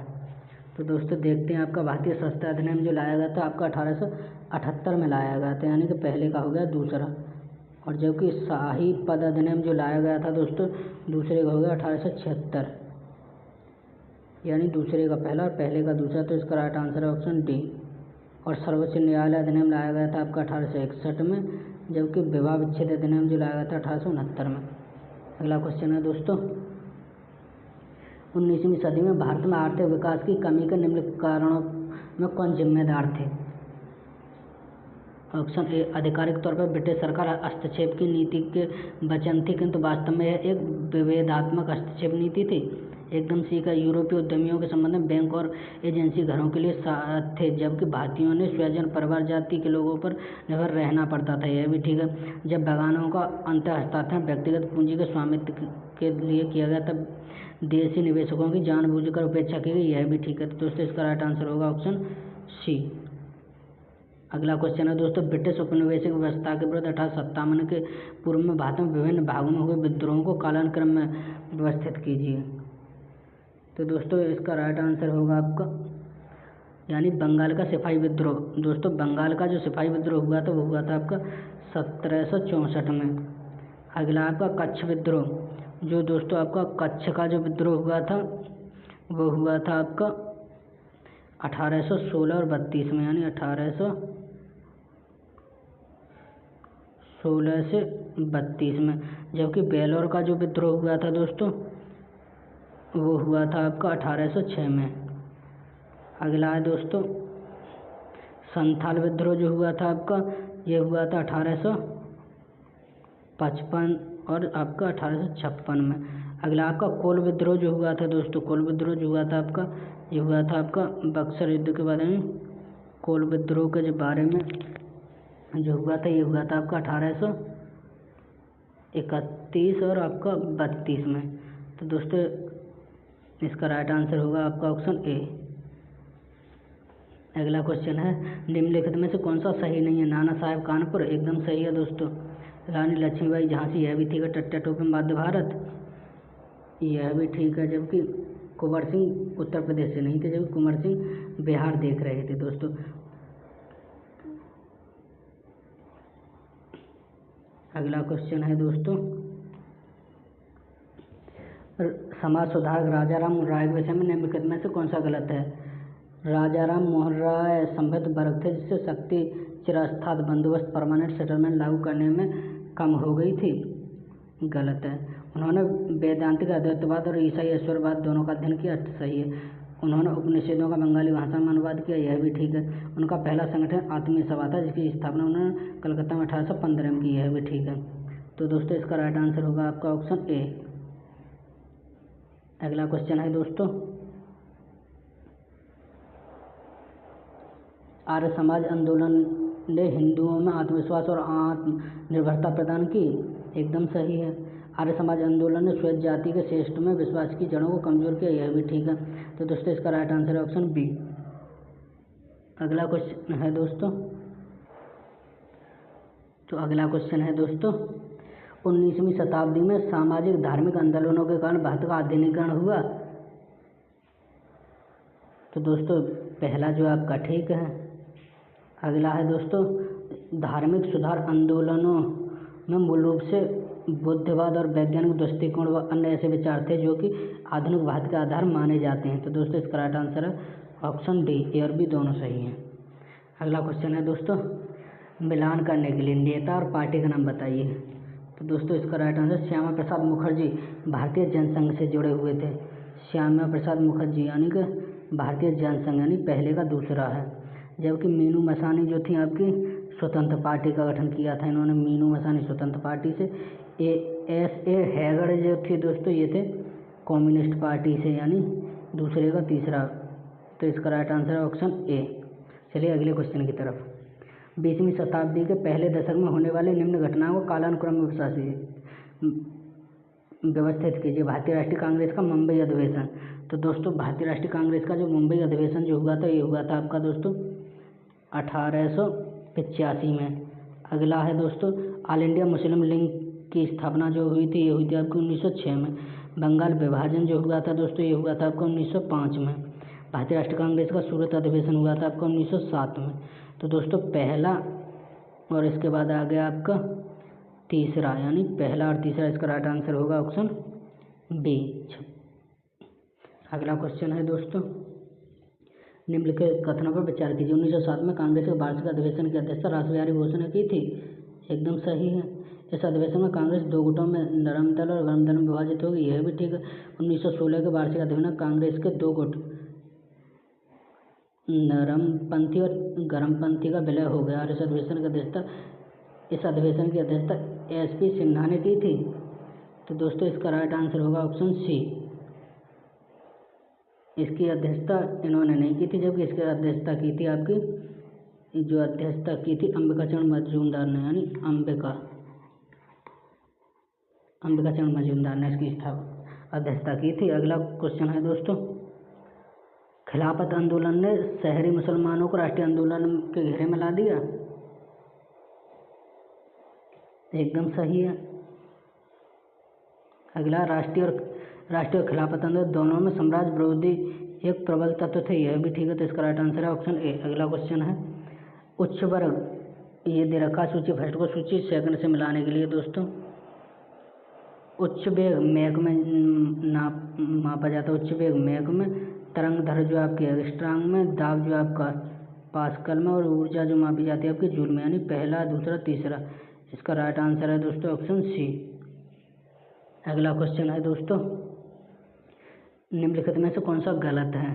तो दोस्तों देखते हैं, आपका भारतीय शस्त्र अधिनियम जो लाया गया था आपका 1878 में लाया गया था, यानी कि पहले का हो गया दूसरा। और जबकि शाही पद अधिनियम जो लाया गया था दोस्तों दूसरे का हो गया 1876, यानी दूसरे का पहला और पहले का दूसरा। तो इसका राइट आंसर है ऑप्शन डी। और सर्वोच्च न्यायालय अधिनियम लाया गया था आपका 1861 में, जबकि विवाह विच्छेद अधिनियम जो लाया गया था 1869 में। अगला क्वेश्चन है दोस्तों, 19वीं सदी में भारत में आर्थिक विकास की कमी के निम्नलिखित कारणों में कौन जिम्मेदार थे? ऑप्शन ए, आधिकारिक तौर पर ब्रिटिश सरकार हस्तक्षेप की नीति के वचन थी, किंतु वास्तव में यह एक विभेदात्मक हस्तक्षेप नीति थी। एकदम सी का, यूरोपीय उद्यमियों के संबंध में बैंक और एजेंसी घरों के लिए साथ थे, जबकि भारतीयों ने स्वजन परिवार जाति के लोगों पर निर्भर रहना पड़ता था, यह भी ठीक है। जब बागानों का अंतर हस्तांतरण व्यक्तिगत पूंजी के स्वामित्व के लिए किया गया, तब देशी निवेशकों की जानबूझकर उपेक्षा की गई, यह भी ठीक है। तो दोस्तों इसका राइट आंसर होगा ऑप्शन सी। अगला क्वेश्चन है दोस्तों, ब्रिटिश औपनिवेशिक व्यवस्था के विरुद्ध 1857 के पूर्व में भारत में विभिन्न भागों में हुए विद्रोहों को कालानुक्रम में व्यवस्थित कीजिए। तो दोस्तों इसका राइट आंसर होगा आपका यानी बंगाल का सिपाही विद्रोह। दोस्तों बंगाल का जो सिपाही विद्रोह हुआ था वो हुआ था आपका 1764 में। अगला आपका कच्छ विद्रोह, जो दोस्तों आपका कच्छ का जो विद्रोह हुआ था वो हुआ था आपका 1816 और 32 में, यानी 1816 से 32 में। जबकि बेलोर का जो विद्रोह हुआ था दोस्तों वो हुआ था आपका 1806 में। अगला है दोस्तों संथाल विद्रोह, जो हुआ था आपका ये हुआ था 1855 और आपका 1856 में। अगला आपका कोल विद्रोह जो हुआ था दोस्तों, कोल विद्रोह जो हुआ था आपका ये हुआ था आपका बक्सर युद्ध के बारे में। कोल विद्रोह के जो बारे में जो हुआ था ये हुआ था आपका 1831 और आपका 32 में। तो दोस्तों इसका राइट आंसर होगा आपका ऑप्शन ए। अगला क्वेश्चन है, निम्नलिखित में से कौन सा सही नहीं है? नाना साहेब कानपुर एकदम सही है दोस्तों। रानी लक्ष्मीबाई झांसी यह भी ठीक है। टट्टा टोपे मध्य भारत यह भी ठीक है। जबकि कुंवर सिंह उत्तर प्रदेश से नहीं थे, जबकि कुंवर सिंह बिहार देख रहे थे दोस्तों। अगला क्वेश्चन है दोस्तों, समाज सुधारक राजाराम राय के विषय में निम्नलिखित में से कौन सा गलत है? राजाराम मोहन राय संभ्रत वर्ग थे जिससे शक्ति चिरस्थायी बंदोबस्त परमानेंट सेटलमेंट लागू करने में कम हो गई थी। गलत है। उन्होंने वेदांतिक अद्वैतवाद और ईसाई ईश्वरवाद दोनों का अध्ययन किया। सही है। उन्होंने उपनिषदों का बंगाली भाषा में अनुवाद किया। यह भी ठीक है। उनका पहला संगठन आत्मीय सभा था जिसकी स्थापना उन्होंने कलकत्ता में 1815 में की। यह भी ठीक है। तो दोस्तों इसका राइट आंसर होगा आपका ऑप्शन ए। अगला क्वेश्चन है दोस्तों, आर्य समाज आंदोलन ने हिंदुओं में आत्मविश्वास और आत्मनिर्भरता प्रदान की। एकदम सही है। आर्य समाज आंदोलन ने श्वेत जाति के श्रेष्ठ में विश्वास की जड़ों को कमजोर किया। यह भी ठीक है। तो दोस्तों इसका राइट आंसर है ऑप्शन बी। अगला क्वेश्चन है दोस्तों, तो अगला क्वेश्चन है दोस्तों, 19वीं शताब्दी में सामाजिक धार्मिक आंदोलनों के कारण भारत का आधुनिकीकरण हुआ। तो दोस्तों पहला जो आपका ठीक है। अगला है दोस्तों, धार्मिक सुधार आंदोलनों में मूल रूप से बुद्धिवाद और वैज्ञानिक दृष्टिकोण व अन्य ऐसे विचार थे जो कि आधुनिक भारत के आधार माने जाते हैं। तो दोस्तों इसका राइट आंसर है ऑप्शन डी। ए और बी दोनों सही हैं। अगला क्वेश्चन है दोस्तों, मिलान करने के लिए नेता और पार्टी का नाम बताइए। तो दोस्तों इसका राइट आंसर श्यामा प्रसाद मुखर्जी भारतीय जनसंघ से जुड़े हुए थे। श्यामा प्रसाद मुखर्जी यानी कि भारतीय जनसंघ यानी पहले का दूसरा है। जबकि मीनू मसानी जो थी आपकी स्वतंत्र पार्टी का गठन किया था इन्होंने। मीनू मसानी स्वतंत्र पार्टी से। ए हैगड़ जो थे दोस्तों ये थे कम्युनिस्ट पार्टी से, यानी दूसरे का तीसरा। तो इसका राइट आंसर है ऑप्शन ए। चलिए अगले क्वेश्चन की तरफ। 20वीं शताब्दी के पहले दशक में होने वाली निम्न घटनाओं को कालानुक्रम में व्यवस्थित कीजिए। भारतीय राष्ट्रीय कांग्रेस का मुंबई अधिवेशन। तो दोस्तों भारतीय राष्ट्रीय कांग्रेस का जो मुंबई अधिवेशन जो हुआ था ये हुआ था आपका दोस्तों 1885 में। अगला है दोस्तों, ऑल इंडिया मुस्लिम लीग की स्थापना जो हुई थी ये हुई थी आपको 1906 में। बंगाल विभाजन जो हुआ था दोस्तों ये हुआ था आपको 1905 में। भारतीय राष्ट्रीय कांग्रेस का सूरत अधिवेशन हुआ था आपका 1907 में। तो दोस्तों पहला और इसके बाद आ गया आपका तीसरा, यानी पहला और तीसरा। इसका राइट आंसर होगा ऑप्शन बी। अगला क्वेश्चन है दोस्तों, निम्नलिखित कथनों पर विचार कीजिए। 1907 में कांग्रेस के वार्षिक अधिवेशन की अध्यक्षता रासबिहारी बोस ने की थी। एकदम सही है। इस अधिवेशन में कांग्रेस दो गुटों में नरम दल और गर्म दल में विभाजित होगी। यह भी ठीक है। 1916 के वार्षिक अधिवेशन में कांग्रेस के दो गुट नरमपंथी और गर्मपंथी का विलय हो गया। और इस अधिवेशन की अध्यक्षता एसपी सिन्हा ने की थी। तो दोस्तों इसका राइट आंसर होगा ऑप्शन सी। इसकी अध्यक्षता इन्होंने नहीं की थी, जबकि इसकी अध्यक्षता की थी आपकी जो अध्यक्षता की थी अंबिका चरण मजूमदार ने, यानी अंबिका चरण मजूमदार ने इसकी अध्यक्षता की थी। अगला क्वेश्चन है दोस्तों, खिलाफत आंदोलन ने शहरी मुसलमानों को राष्ट्रीय आंदोलन के घेरे में ला दिया। एकदम सही है। अगला, राष्ट्रीय और खिलाफत आंदोलन दोनों में साम्राज्य विरोधी एक प्रबल तत्व थे, यह भी ठीक है। तो इसका राइट आंसर है ऑप्शन ए। अगला क्वेश्चन है उच्च वर्ग, ये दे रखा सूची फर्स्ट को सूची सेकंड से मिलाने के लिए दोस्तों। उच्च वेग मैक में मापा जाता है, उच्च वेग मैक में, तरंग दैर्घ्य जो आपकी एंगस्ट्रॉम में, दाब जो आपका पास्कल में, और ऊर्जा जो मापी जाती है आपकी जूल में, यानी पहला, दूसरा, तीसरा। इसका राइट आंसर है दोस्तों ऑप्शन सी। अगला क्वेश्चन है दोस्तों निम्नलिखित में से कौन सा गलत है।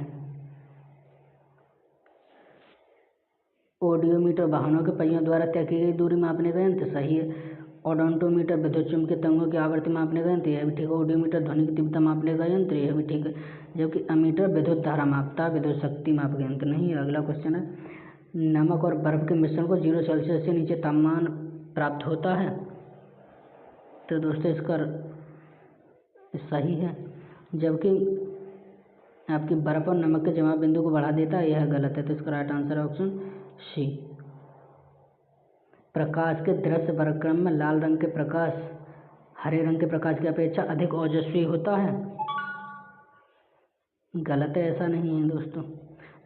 ओडोमीटर वाहनों के पहियों द्वारा तय की गई दूरी मापने का यंत्र, सही है। ओडोमीटर विद्युत चुम्बकीय तरंगों की आवृत्ति मापने का यंत्र, यह भी ठीक है। ओडोमीटर ध्वनि की तीव्रता मापने का यंत्र, यह भी ठीक है। जबकि अमीटर विद्युत धारा मापता है, विद्युत शक्ति माप का यंत्र नहीं है। अगला क्वेश्चन है नमक और बर्फ के मिश्रण को 0 सेल्सियस से नीचे तापमान प्राप्त होता है। तो दोस्तों इसका सही है। जबकि आपकी बर्फ और नमक के जमाव बिंदु को बढ़ा देता है, यह गलत है। तो इसका राइट आंसर है ऑप्शन सी। प्रकाश के दृश्य वर्गक्रम में लाल रंग के प्रकाश हरे रंग के प्रकाश की अपेक्षा अधिक ओजस्वी होता है, गलत है, ऐसा नहीं है दोस्तों।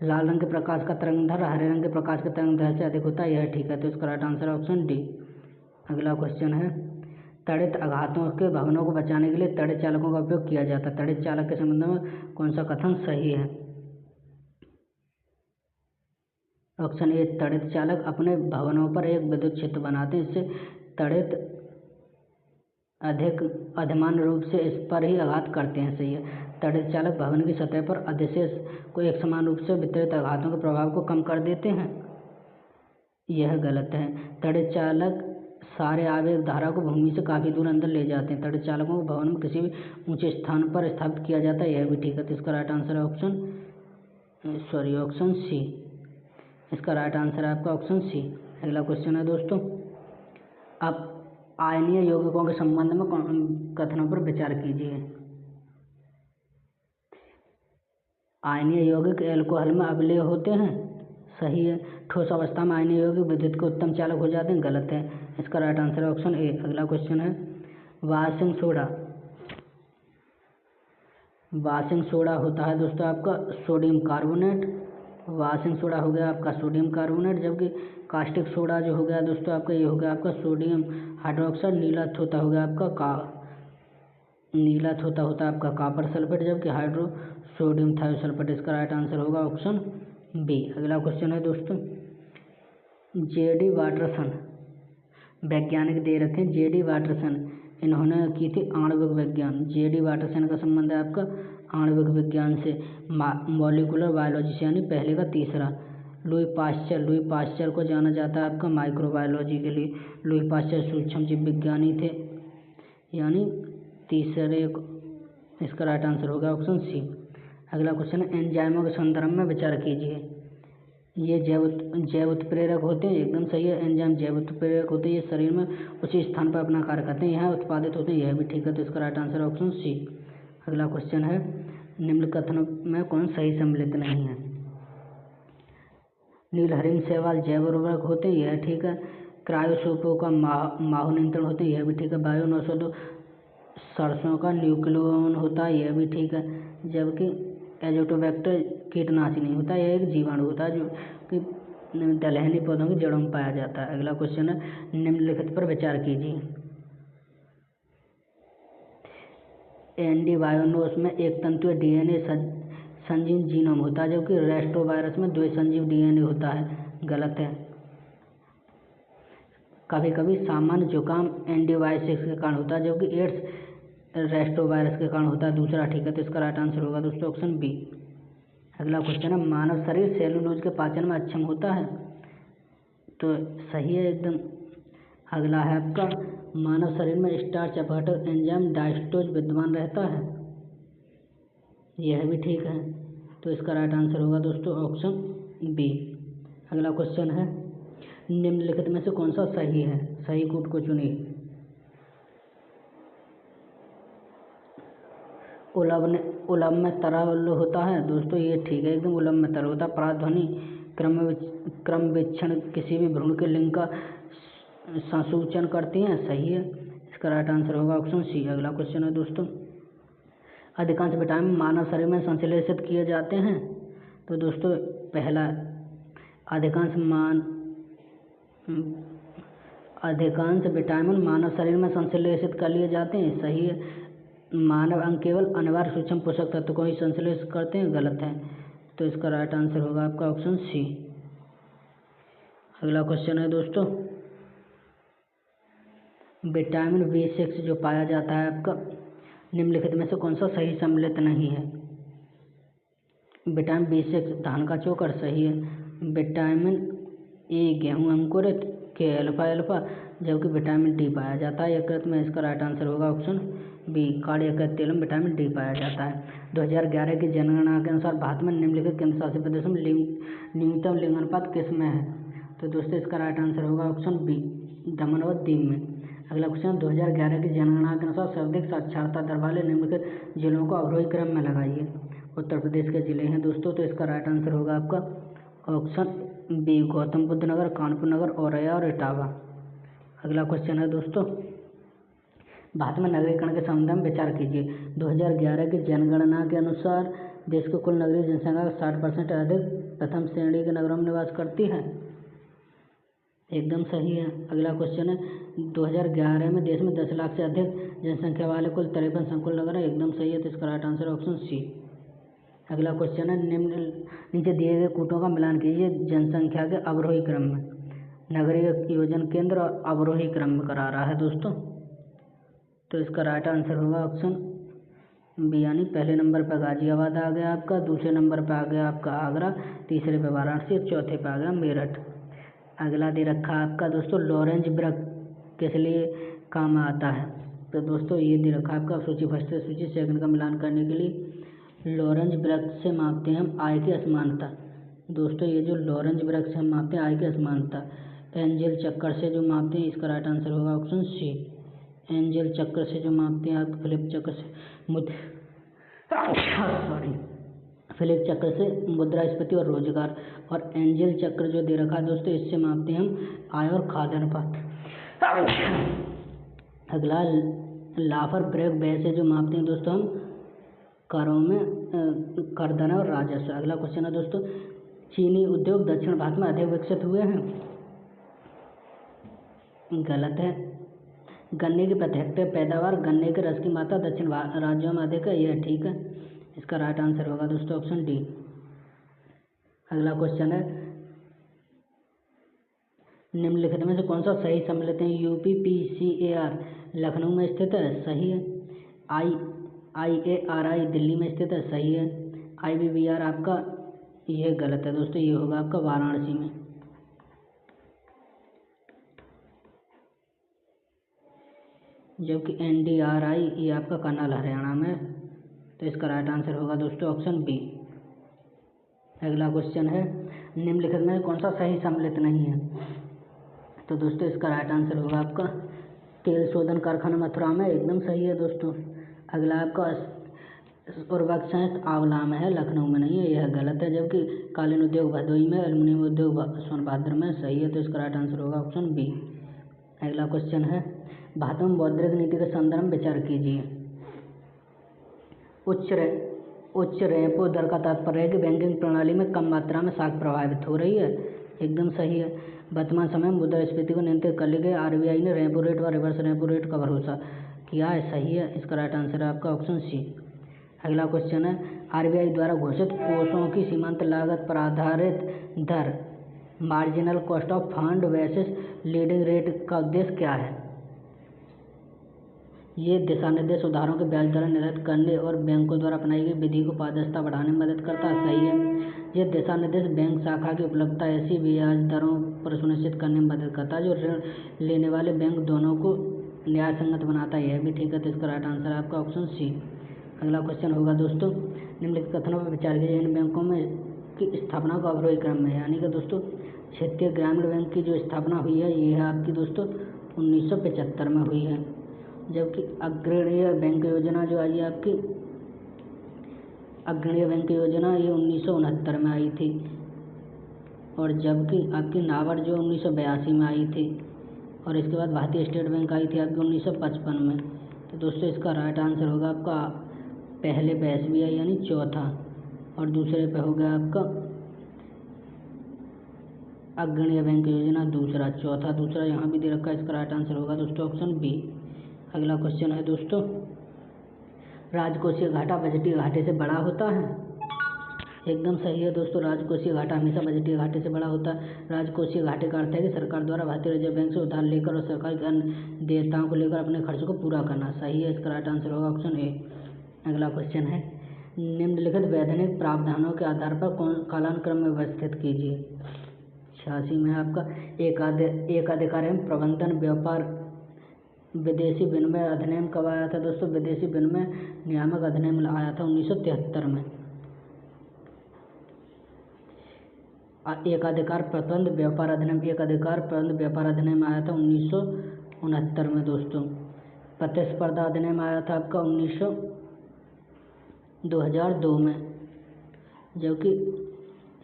लाल रंग के प्रकाश का तरंगदैर्घ्य हरे रंग के प्रकाश के तरंगदैर्घ्य से अधिक होता है, यह ठीक है। तो इसका राइट आंसर है ऑप्शन डी। अगला क्वेश्चन है त्वरित आघातों के भवनों को बचाने के लिए त्वरित चालकों का उपयोग किया जाता है। त्वरित चालक के संबंध में कौन सा कथन सही है। ऑप्शन ए, त्वरित चालक अपने भवनों पर एक विद्युत क्षेत्र बनाते हैं, इससे त्वरित अधिक अधिमान रूप से इस पर ही आघात करते हैं, सही है। त्वरित चालक भवन की सतह पर अधिशेष को एक समान रूप से वितरित आघातों के प्रभाव को कम कर देते हैं, यह गलत है। त्वरित चालक सारे आवेग धारा को भूमि से काफ़ी दूर अंदर ले जाते हैं। त्वरित चालकों को भवन में किसी भी ऊंचे स्थान पर स्थापित किया जाता है, यह भी ठीक है। तो इसका राइट आंसर है ऑप्शन सी। इसका राइट आंसर है आपका ऑप्शन सी। अगला क्वेश्चन है दोस्तों अब आयनीय यौगिकों के संबंध में कथनों पर विचार कीजिए। आयनीय यौगिक एल्कोहल में अम्लीय होते हैं, सही है। ठोस अवस्था में आयनीय यौगिक विद्युत के उत्तम चालक हो जाते हैं, गलत है। इसका राइट आंसर है ऑप्शन ए। अगला क्वेश्चन है वाशिंग सोडा होता है दोस्तों आपका सोडियम कार्बोनेट। वाशिंग सोडा हो गया आपका सोडियम कार्बोनेट, जबकि कास्टिक सोडा जो हो गया दोस्तों आपका ये हो गया आपका सोडियम हाइड्रोक्साइड। नीला थोथा हो गया आपका आपका कॉपर सल्फेट, जबकि हाइड्रो सोडियम थायोसल्फेट। इसका राइट आंसर होगा ऑप्शन बी। अगला क्वेश्चन है दोस्तों J.D. वाटरसन वैज्ञानिक दे रखे हैं। J.D. वाटरसन इन्होंने की थी आणविक विज्ञान। J.D. वाटरसन का संबंध है आपका आणविक विज्ञान से, मॉलिक्यूलर बायोलॉजी से, यानी पहले का तीसरा। लुई पाश्चर को जाना जाता है आपका माइक्रोबायोलॉजी के लिए। लुई पाश्चर सूक्ष्म जीव विज्ञानी थे, यानी तीसरे। इसका राइट आंसर होगा ऑप्शन सी। अगला क्वेश्चन है एंजाइमों के संदर्भ में विचार कीजिए। ये जैव उत्प्रेरक होते हैं, एकदम सही है। एंजाइम जैव उत्प्रेरक होते हैं, ये शरीर में उसी स्थान पर अपना कार्य करते हैं, यहाँ उत्पादित होते हैं, यह भी ठीक है। तो इसका राइट आंसर ऑप्शन सी। अगला क्वेश्चन है निम्न कथनों में कौन सही सम्मिलित नहीं है। नीलहरिम शैवाल जैव उर्वरक होते हैं, यह ठीक है। क्रायोसोपो का माहू नियंत्रण होते हैं, यह भी ठीक है। बायो 902 सरसों का न्यूक्लियोन होता है, यह भी ठीक है। जबकि एजोटोबैक्टर कीटनाशी नहीं होता, यह एक जीवाणु होता है जो कि दलहनी पौधों की जड़ों में पाया जाता है। अगला क्वेश्चन है निम्नलिखित पर विचार कीजिए। एंटीवायरोस में एक तंतुओं डीएनए संजीव जीनोम होता है, जबकि रेस्टोवायरस में द्विसंजीव डीएनए होता है, गलत है। कभी कभी सामान्य जुकाम एंटीबायोटिक्स के कारण होता है, जबकि एड्स रेस्टोवायरस के कारण होता है, दूसरा ठीक है। तो इसका राइट आंसर होगा दोस्तों ऑप्शन बी। अगला क्वेश्चन है मानव शरीर सेलुलोज के पाचन में अक्षम होता है, तो सही है एकदम। अगला है आपका मानव शरीर में स्टार्च अपघटक एंजाइम डायस्टोज विद्यमान रहता है, यह भी ठीक है। तो इसका राइट आंसर होगा दोस्तों ऑप्शन बी। अगला क्वेश्चन है निम्नलिखित में से कौन सा सही है, सही कूट को चुनिए। उलभ में तरल होता है दोस्तों, ये ठीक है एकदम, उलभ में तरल होता है। प्राध्वनि क्रमविच्छेद किसी भी भ्रूण के लिंग का संसूचन करती हैं, सही है। इसका राइट आंसर होगा ऑप्शन सी। अगला क्वेश्चन है दोस्तों, अधिकांश विटामिन मानव शरीर में संश्लेषित किए जाते हैं। तो दोस्तों पहला, अधिकांश विटामिन मानव शरीर में संश्लेषित कर लिए जाते हैं, सही है। मानव अंग केवल अनिवार्य सूक्ष्म पोषक तत्व को ही संश्लेषित करते हैं, गलत है। तो इसका राइट आंसर होगा आपका ऑप्शन सी। अगला क्वेश्चन है दोस्तों, विटामिन B6 जो पाया जाता है आपका, निम्नलिखित में से कौन सा सही सम्मिलित नहीं है। विटामिन B6 धान का चोकर, सही है। विटामिन ए गेहूं अंकुरित के अल्फा, जबकि विटामिन डी पाया जाता है यकृत में। इसका राइट आंसर होगा ऑप्शन बी, कार्डियक तेल में विटामिन डी पाया जाता है। 2011 की जनगणना के अनुसार भारत में निम्नलिखित केंद्र शासित प्रदेशों में न्यूनतम लिंग अनुपात किस में है। तो दोस्तों इसका राइट आंसर होगा ऑप्शन बी, दमन और दीव में। अगला क्वेश्चन, 2011 की जनगणना के अनुसार सर्वाधिक साक्षरता दर वाले निम्नलिखित जिलों को अवरोही क्रम में लगाइए। उत्तर प्रदेश के जिले हैं दोस्तों, तो इसका राइट आंसर होगा आपका ऑप्शन बी, गौतम बुद्ध नगर, कानपुर नगर, औरैया और इटावा। अगला क्वेश्चन है दोस्तों, भारत में नगरीकरण के संबंध में विचार कीजिए। 2011 की जनगणना के अनुसार देश की कुल नगरीय जनसंख्या का 60% अधिक प्रथम श्रेणी के नगरों में निवास करती है, एकदम सही है। अगला क्वेश्चन है, 2011 में देश में 10 लाख से अधिक जनसंख्या वाले कुल 53 संकुल नगर है, एकदम सही है। तो इसका राइट आंसर ऑप्शन सी। अगला क्वेश्चन है, नीचे दिए गए कूटों का मिलान कीजिए जनसंख्या के अवरोही क्रम में। नगरीय योजना केंद्र और अवरोही क्रम में करा रहा है दोस्तों, तो इसका राइट आंसर होगा ऑप्शन बी, यानी पहले नंबर पर गाजियाबाद आ गया आपका, दूसरे नंबर पर आ गया आपका आगरा, तीसरे पे वाराणसी, चौथे पे आ गया मेरठ। अगला दे रखा है आपका दोस्तों, लॉरेंज वृत्त किस लिए काम आता है। तो दोस्तों ये दे रखा है आपका सूची फर्स्ट से सूची सेकंड का मिलान करने के लिए। लॉरेंज वृत्त से मापते हैं हम आय की असमानता। दोस्तों ये जो लॉरेंज वृत्त से हम मापते हैं आय की असमानता, एंजल चक्कर से जो मापते हैं, इसका राइट आंसर होगा ऑप्शन सी। एंजल चक्कर से जो मापते हैं आप, फिलिप चक्कर से फिलिप चक्र से मुद्रास्फीति और रोजगार, और एंजल चक्र जो दे रखा है दोस्तों, इससे मापते हैं हम आय और खाद्य अनुपात। अगला लाफर ब्रेक बे से जो मापते हैं दोस्तों हम करों में करदना और राजस्व। अगला क्वेश्चन है दोस्तों, चीनी उद्योग दक्षिण भारत में अधिक विकसित हुए हैं, गलत है। गन्ने की प्रति हेक्टेयर पैदावार, गन्ने के रस की मात्रा दक्षिण राज्यों में अधिक है, यह ठीक है। इसका राइट आंसर होगा दोस्तों ऑप्शन डी। अगला क्वेश्चन है, निम्नलिखित में से कौन सा सही सम्मिलित है। UPPCAR लखनऊ में स्थित है, सही है। IARI दिल्ली में स्थित है, सही है। IBBR आपका यह गलत है दोस्तों, ये होगा आपका वाराणसी में। जबकि NDRI ये आपका कर्नाल हरियाणा में, तो इसका राइट आंसर होगा दोस्तों ऑप्शन बी। अगला क्वेश्चन है, निम्नलिखित में कौन सा सही सम्मिलित नहीं है। तो दोस्तों इसका राइट आंसर होगा आपका तेल शोधन कारखाना मथुरा में, एकदम सही है दोस्तों। अगला आपका उर्वरक संयंत्र आंवला में है, लखनऊ में नहीं है, यह गलत है। जबकि कालीन उद्योग भदोही में, एल्युमिनियम उद्योग सोनभद्र में, सही है। तो इसका राइट आंसर होगा ऑप्शन बी। अगला क्वेश्चन है, भारत में मौद्रिक नीति के संदर्भ में विचार कीजिए। उच्च रेपो दर का तात्पर्य है कि बैंकिंग प्रणाली में कम मात्रा में साख प्रभावित हो रही है, एकदम सही है। वर्तमान समय में मुद्रास्फीति को नियंत्रित करने के लिए RBI ने रेपो रेट व रिवर्स रेपो रेट का भरोसा किया है, सही है। इसका राइट आंसर है आपका ऑप्शन सी। अगला क्वेश्चन है, RBI द्वारा घोषित कोषों की सीमांत लागत पर आधारित दर marginal cost of fund versus lending rate का उद्देश्य क्या है। ये दिशा निर्देश उधारों के ब्याज दर निर्धारित करने और बैंकों द्वारा अपनाई गई विधि को पारदर्शिता बढ़ाने में मदद करता है, सही है। ये दिशा निर्देश बैंक शाखा की उपलब्धता ऐसी ब्याज दरों पर सुनिश्चित करने में मदद करता है जो ऋण लेने वाले बैंक दोनों को न्याय संगत बनाता है, यह भी ठीक है। तो इसका राइट आंसर है आपका ऑप्शन सी। अगला क्वेश्चन होगा दोस्तों, निम्नलिखित कथनों पर विचार कीजिए। इन बैंकों में की स्थापना का अवरोही क्रम में, यानी कि दोस्तों क्षेत्रीय ग्रामीण बैंक की जो स्थापना हुई है ये है आपकी दोस्तों 1975 में हुई है। जबकि अग्रणीय बैंक योजना जो आई है आपकी अग्रणी बैंक योजना ये 1969 में आई थी, और जबकि आपकी नाबार्ड जो 1982 में आई थी, और इसके बाद भारतीय स्टेट बैंक आई थी आपकी 1955 में। तो दोस्तों इसका राइट आंसर होगा आपका पहले पे SBI यानी चौथा, और दूसरे पे हो गया आपका अग्रणी बैंक योजना दूसरा, चौथा दूसरा यहाँ भी दे रखा है। इसका राइट आंसर होगा दोस्तों ऑप्शन बी। अगला क्वेश्चन है दोस्तों, राजकोषीय घाटा बजटीय घाटे से बड़ा होता है। एकदम सही है दोस्तों, राजकोषीय घाटा हमेशा बजटीय घाटे से बड़ा होता है। राजकोषीय घाटे का अर्थ है कि सरकार द्वारा भारतीय रिजर्व बैंक से उधार लेकर और सरकार के अन्य देयताओं को लेकर अपने खर्च को पूरा करना। सही है, इसका राइट आंसर होगा ऑप्शन ए। अगला क्वेश्चन है, निम्नलिखित वैधानिक प्रावधानों के आधार पर कालानुक्रम में व्यवस्थित कीजिए। 86 में आपका एकाधिकार एवं प्रबंधन व्यापार विदेशी विनिमय अधिनियम कब आया था दोस्तों? विदेशी विनिमय नियामक अधिनियम आया था 1973 में। एकाधिकार प्रबंध व्यापार अधिनियम आया था 1969 में दोस्तों। प्रतिस्पर्धा अधिनियम आया था आपका 2002 में, जबकि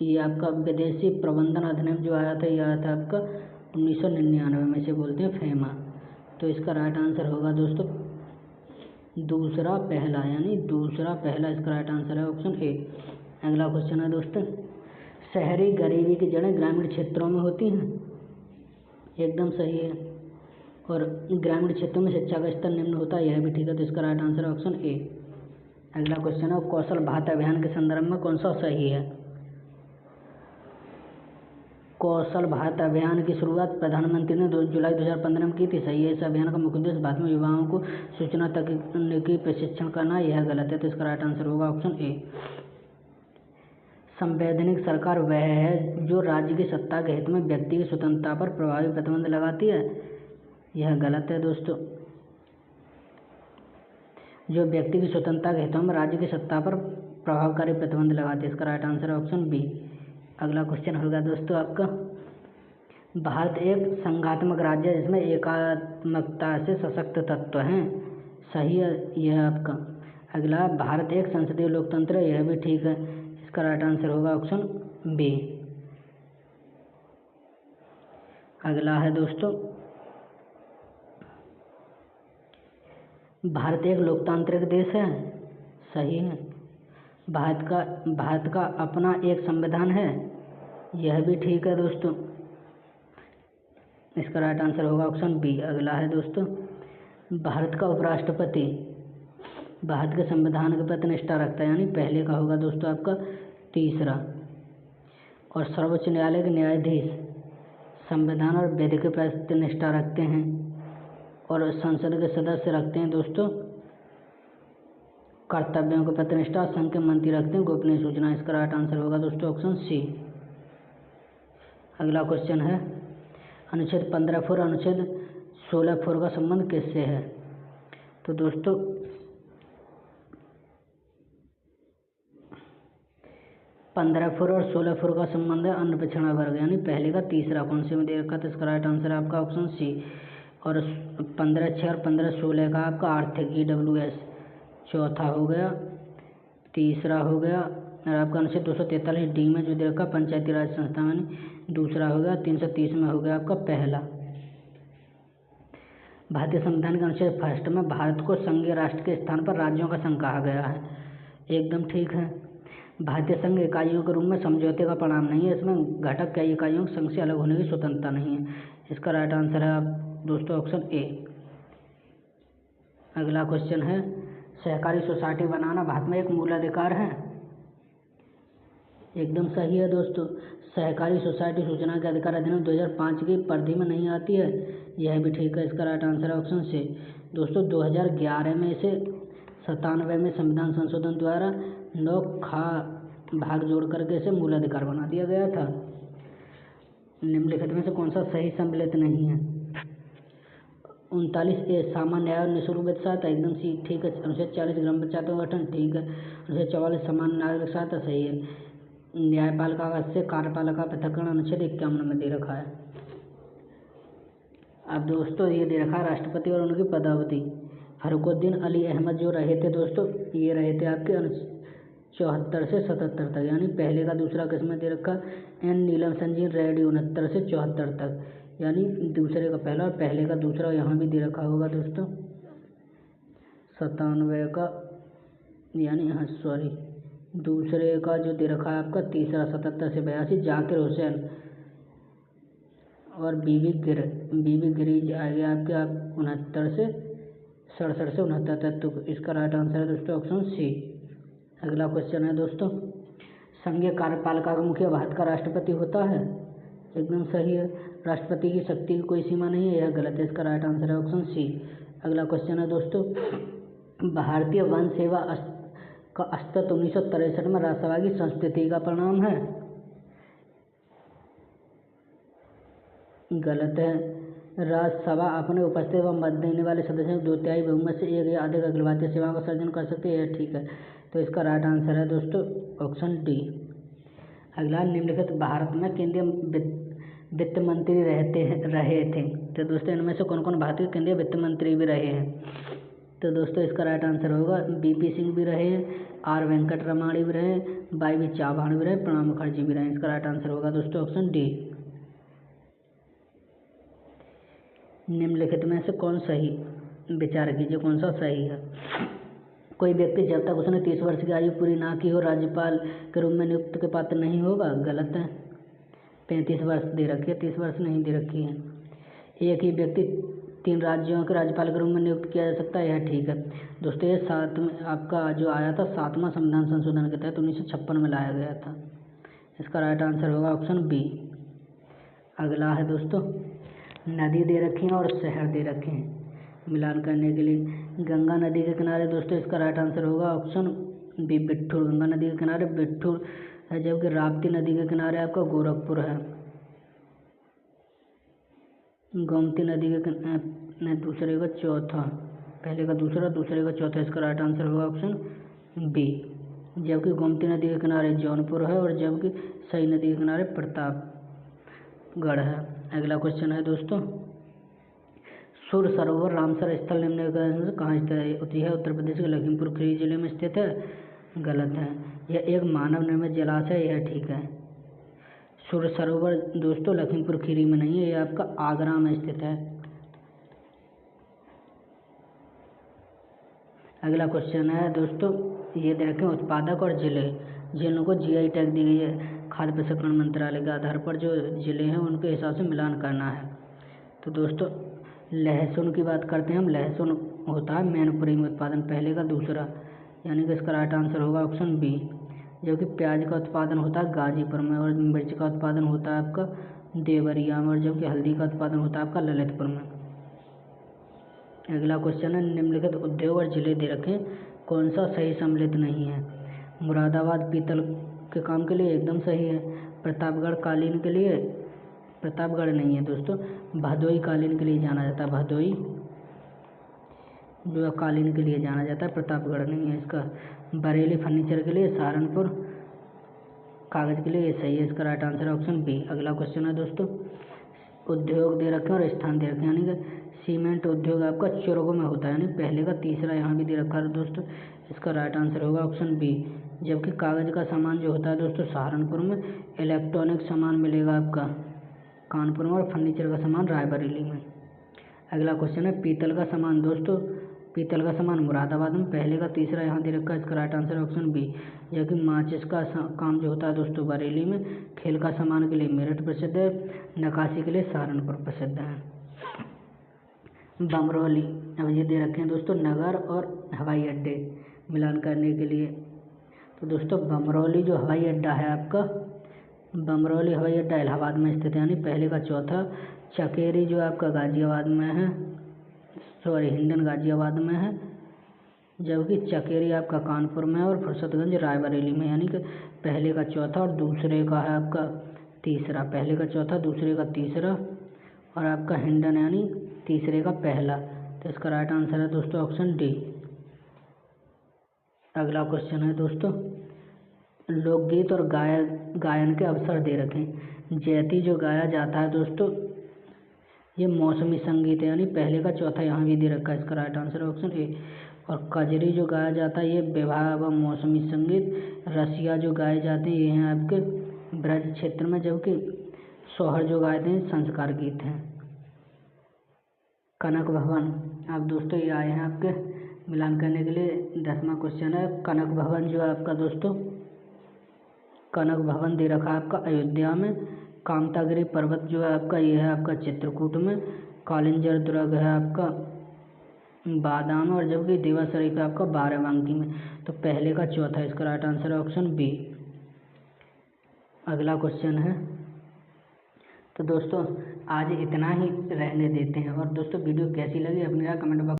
ये आपका विदेशी प्रबंधन अधिनियम जो आया था ये आया था आपका 1999 में, से बोलते हैं फेमा। तो इसका राइट आंसर होगा दोस्तों दूसरा पहला, यानी दूसरा पहला इसका राइट आंसर है ऑप्शन ए। अगला क्वेश्चन है दोस्तों, शहरी गरीबी की जड़ें ग्रामीण क्षेत्रों में होती हैं। एकदम सही है, और ग्रामीण क्षेत्रों में शिक्षा का स्तर निम्न होता है, यह भी ठीक है। तो इसका राइट आंसर है ऑप्शन ए। अगला क्वेश्चन है, कौशल भारत अभियान के संदर्भ में कौन सा सही है? कौशल भारत अभियान की शुरुआत प्रधानमंत्री ने 2 जुलाई 2015 में की थी। सही है, इस अभियान का मुख्य उद्देश्य भारत में युवाओं को सूचना तकनीकी प्रशिक्षण करना। यह गलत है, तो इसका राइट आंसर होगा ऑप्शन ए। संवैधानिक सरकार वह है जो राज्य की सत्ता के हित में व्यक्ति की स्वतंत्रता पर प्रभावी प्रतिबंध लगाती है। यह गलत है दोस्तों, जो व्यक्ति की स्वतंत्रता के हितों में राज्य की सत्ता पर प्रभावकारी प्रतिबंध लगाती है। इसका राइट आंसर है ऑप्शन बी। अगला क्वेश्चन होगा दोस्तों आपका, भारत एक संघात्मक राज्य है जिसमें एकात्मकता से सशक्त तत्व हैं। सही है यह आपका। अगला, भारत एक संसदीय लोकतंत्र है, यह भी ठीक है। इसका राइट आंसर होगा ऑप्शन बी। अगला है दोस्तों, भारत एक लोकतांत्रिक देश है। सही है। भारत का अपना एक संविधान है, यह भी ठीक है दोस्तों। इसका राइट आंसर होगा ऑप्शन बी। अगला है दोस्तों, भारत का उपराष्ट्रपति भारत के संविधान के प्रति निष्ठा रखता है, यानी पहले का होगा दोस्तों आपका तीसरा। और सर्वोच्च न्यायालय के न्यायाधीश संविधान और विधि के प्रति निष्ठा रखते हैं, और संसद के सदस्य रखते हैं दोस्तों कर्तव्यों के प्रति निष्ठा। संघ के मंत्री रखते हैं गोपनीय सूचना। इसका राइट आंसर होगा दोस्तों ऑप्शन सी। अगला क्वेश्चन है, अनुच्छेद 15(4) अनुच्छेद 16(4) का संबंध किससे है? तो दोस्तों 15(4) और 16(4) का संबंध है अन्न पिछड़ा वर्ग, यानी पहले का तीसरा। कौन से में दे रखा था? इसका राइट आंसर है आपका ऑप्शन सी। और 15(6) और 15(16) का आपका आर्थिक EWS चौथा हो गया, तीसरा हो गया। और आपका अनुच्छेद 243D में जो दे रखा पंचायती राज संस्था में दूसरा हो गया। 330 में हो गया आपका पहला। भारतीय संविधान के अनुच्छेद 1 में भारत को संघीय राष्ट्र के स्थान पर राज्यों का संघ कहा गया है। एकदम ठीक है। भारतीय संघ इकाइयों के रूप में समझौते का परिणाम नहीं है, इसमें घटक कई इकाइयों संघ से अलग होने की स्वतंत्रता नहीं है। इसका राइट आंसर है आप दोस्तों ऑप्शन ए। अगला क्वेश्चन है, सहकारी सोसाइटी बनाना भारत में एक मूल अधिकार है। एकदम सही है दोस्तों। सहकारी सोसाइटी सूचना के अधिकार अधिनियम 2005 की परिधि में नहीं आती है, यह भी ठीक है। इसका राइट आंसर है ऑप्शन सी। दोस्तों 2011 में इसे 97 में संविधान संशोधन द्वारा 9 भाग जोड़ करके इसे मूल अधिकार बना दिया गया था। निम्नलिखित में से कौन सा सही सम्मिलित नहीं है? 39A सामान्य न्याय और निःशुल्क वित्त सहायता, एकदम सी ठीक है। अनुच्छेद 40 ग्राम पंचायतों का गठन, ठीक है। अनुच्छेद 44 सामान्य नागरिक सहायता, सही है। न्यायपालिका से कार्यपालिका पृथक्करण अनुच्छेद 51 में दे रखा है। अब दोस्तों ये दे रखा है राष्ट्रपति और उनकी पदावधि। फरुखुद्दीन अली अहमद जो रहे थे दोस्तों, ये रहे थे आपके 74 से 77 तक, यानी पहले का दूसरा किसमें दे रखा एन नीलम संजीव रेड्डी 69 से 74 तक, यानी दूसरे का पहला और पहले का दूसरा यहाँ भी दे रखा होगा दोस्तों 97 का, यानी हाँ सॉरी दूसरे का जो दे रखा है आपका तीसरा 77 से 82, जाकिर हुसैन और बीबी गिरीज आ गया आपके 69 से 67 से 69 तक। तो इसका राइट आंसर है दोस्तों ऑप्शन सी। अगला क्वेश्चन है दोस्तों, संघीय कार्यपालिका का मुखिया भारत का राष्ट्रपति होता है? एकदम सही है, राष्ट्रपति की शक्ति की कोई सीमा नहीं है, यह गलत है, इसका राइट आंसर है ऑप्शन सी। अगला क्वेश्चन है दोस्तों, भारतीय वन सेवा का अस्तित्व 1963 में राज्यसभा की संस्तुति का परिणाम है? गलत है, राज्यसभा अपने उपस्थित व मत देने वाले सदस्यों को 2/3 बहुमत से एक या अधिक अखिल भारतीय सेवाओं का सर्जन कर सकती है, यह ठीक है, तो इसका राइट आंसर है दोस्तों ऑप्शन डी। अगला, निम्नलिखित भारत में केंद्रीय वित्त मंत्री रहे थे, तो दोस्तों इनमें से कौन कौन भारतीय केंद्रीय वित्त मंत्री भी रहे हैं? तो दोस्तों इसका राइट आंसर होगा बीपी सिंह भी रहे हैं, आर वेंकट रमाणी भी रहे, वाई चौहान भी रहे, प्रणब मुखर्जी भी रहे, इसका राइट आंसर होगा दोस्तों ऑप्शन डी। निम्नलिखित में से कौन सही, विचार कीजिए कौन सा सही है। कोई व्यक्ति जब तक उसने 30 वर्ष की आयु पूरी ना की हो राज्यपाल के रूप में नियुक्त के पात्र नहीं होगा? गलत है, 35 वर्ष दे रखी है, 30 वर्ष नहीं दे रखी है। एक ही व्यक्ति 3 राज्यों के राज्यपाल के रूप में नियुक्त किया जा सकता है, यह ठीक है दोस्तों। ये आपका जो आया था 7वां संविधान संशोधन के तहत 1956 में लाया गया था, इसका राइट आंसर होगा ऑप्शन बी। अगला है दोस्तों, नदी दे रखी है और शहर दे रखे हैं मिलान करने के लिए। गंगा नदी के किनारे दोस्तों इसका राइट आंसर होगा ऑप्शन बी बिट्ठूर, गंगा नदी के किनारे बिट्ठूर है, जबकि राप्ती नदी के किनारे आपका गोरखपुर है। गोमती नदी के दूसरे का चौथा, पहले का दूसरा दूसरे का चौथा, इसका राइट आंसर होगा ऑप्शन बी, जबकि गोमती नदी के किनारे जौनपुर है और जबकि सई नदी के किनारे प्रतापगढ़ है। अगला क्वेश्चन है दोस्तों, सुर सरोवर रामसर स्थल निम्नलिखित में कहाँ स्थित है? यह उत्तर प्रदेश के लखीमपुर खीरी जिले में स्थित है? गलत है, यह एक मानव निर्मित जलाशय है, यह ठीक है। सुर सरोवर दोस्तों लखीमपुर खीरी में नहीं है, यह आपका आगरा में स्थित है। अगला क्वेश्चन है दोस्तों, ये देखें उत्पादक और जिले, जिलों को जीआई टैग दी गई है खाद्य प्रसंस्करण मंत्रालय के आधार पर, जो जिले हैं उनके हिसाब से मिलान करना है। तो दोस्तों लहसुन की बात करते हैं हम, लहसुन होता है मैनपुरी में उत्पादन, पहले का दूसरा, यानी कि इसका राइट आंसर होगा ऑप्शन बी। जबकि प्याज का उत्पादन होता है गाजीपुर में और मिर्च का उत्पादन होता है आपका देवरिया में और जबकि हल्दी का उत्पादन होता है आपका ललितपुर में। अगला क्वेश्चन है, निम्नलिखित उद्योग और जिले दे रखें, कौन सा सही सम्मिलित नहीं है? मुरादाबाद पीतल के काम के लिए एकदम सही है, प्रतापगढ़ कालीन के लिए, प्रतापगढ़ नहीं है दोस्तों, भदोई कालीन के लिए जाना जाता है, भदोई जो कालीन के लिए जाना जाता है, प्रतापगढ़ नहीं है। इसका बरेली फर्नीचर के लिए, सहारनपुर कागज़ के लिए, ये सही है, इसका राइट आंसर है ऑप्शन बी। अगला क्वेश्चन है दोस्तों, उद्योग दे रखे हैं और स्थान दे रखे हैं, यानी कि सीमेंट उद्योग आपका चुरगो में होता है, यानी पहले का तीसरा यहाँ भी दे रखा है दोस्तों, इसका राइट आंसर होगा ऑप्शन बी। जबकि कागज़ का सामान जो होता है दोस्तों सहारनपुर में, इलेक्ट्रॉनिक सामान मिलेगा आपका कानपुर में और फर्नीचर का सामान रायबरेली में। अगला क्वेश्चन है, पीतल का सामान दोस्तों, पीतल का सामान मुरादाबाद में, पहले का तीसरा यहाँ दे रखा है, इसका राइट आंसर ऑप्शन बी। जबकि माचिस का काम जो होता है दोस्तों बरेली में, खेल का सामान के लिए मेरठ प्रसिद्ध है, नक्काशी के लिए सहारनपुर प्रसिद्ध है। बमरौली, अब ये दे रखे हैं दोस्तों नगर और हवाई अड्डे मिलान करने के लिए। तो दोस्तों बमरौली जो हवाई अड्डा है आपका, बमरौली हवाई अड्डा इलाहाबाद में स्थित है, यानी पहले का चौथा। चकेरी जो आपका गाजियाबाद में है, सॉरी हिंडन गाजियाबाद में है, जबकि चकेरी आपका कानपुर में है और फुर्सतगंज रायबरेली में, यानी कि पहले का चौथा और दूसरे का है आपका तीसरा, पहले का चौथा दूसरे का तीसरा और आपका हिंडन यानी तीसरे का पहला, तो इसका राइट आंसर है दोस्तों ऑप्शन डी। अगला क्वेश्चन है दोस्तों, लोकगीत और गायन के अवसर दे रखें। जैती जो गाया जाता है दोस्तों ये मौसमी संगीत है, यानी पहले का चौथा यहाँ भी दे रखा है, इसका राइट आंसर है ऑप्शन ए। और कजरी जो गाया जाता है ये विवाह व मौसमी संगीत। रसिया जो गाए जाते हैं ये हैं आपके ब्रज क्षेत्र में, जबकि सोहर जो गाते हैं संस्कार गीत हैं। कनक भवन, अब दोस्तों ये आए हैं आपके मिलान करने के लिए। 10वां क्वेश्चन है कनक भवन जो है आपका दोस्तों, कनक भवन दे रखा है आपका अयोध्या में। कामतागिरी पर्वत जो है आपका ये है आपका चित्रकूट में। कालिंजर दुर्ग है आपका बादाम, और जबकि देवा शरीफ है आपका बाराबंकी में। तो पहले का चौथा इसका राइट आंसर है ऑप्शन बी। अगला क्वेश्चन है, तो दोस्तों आज इतना ही रहने देते हैं। और दोस्तों वीडियो कैसी लगी अपने कमेंट बॉक्स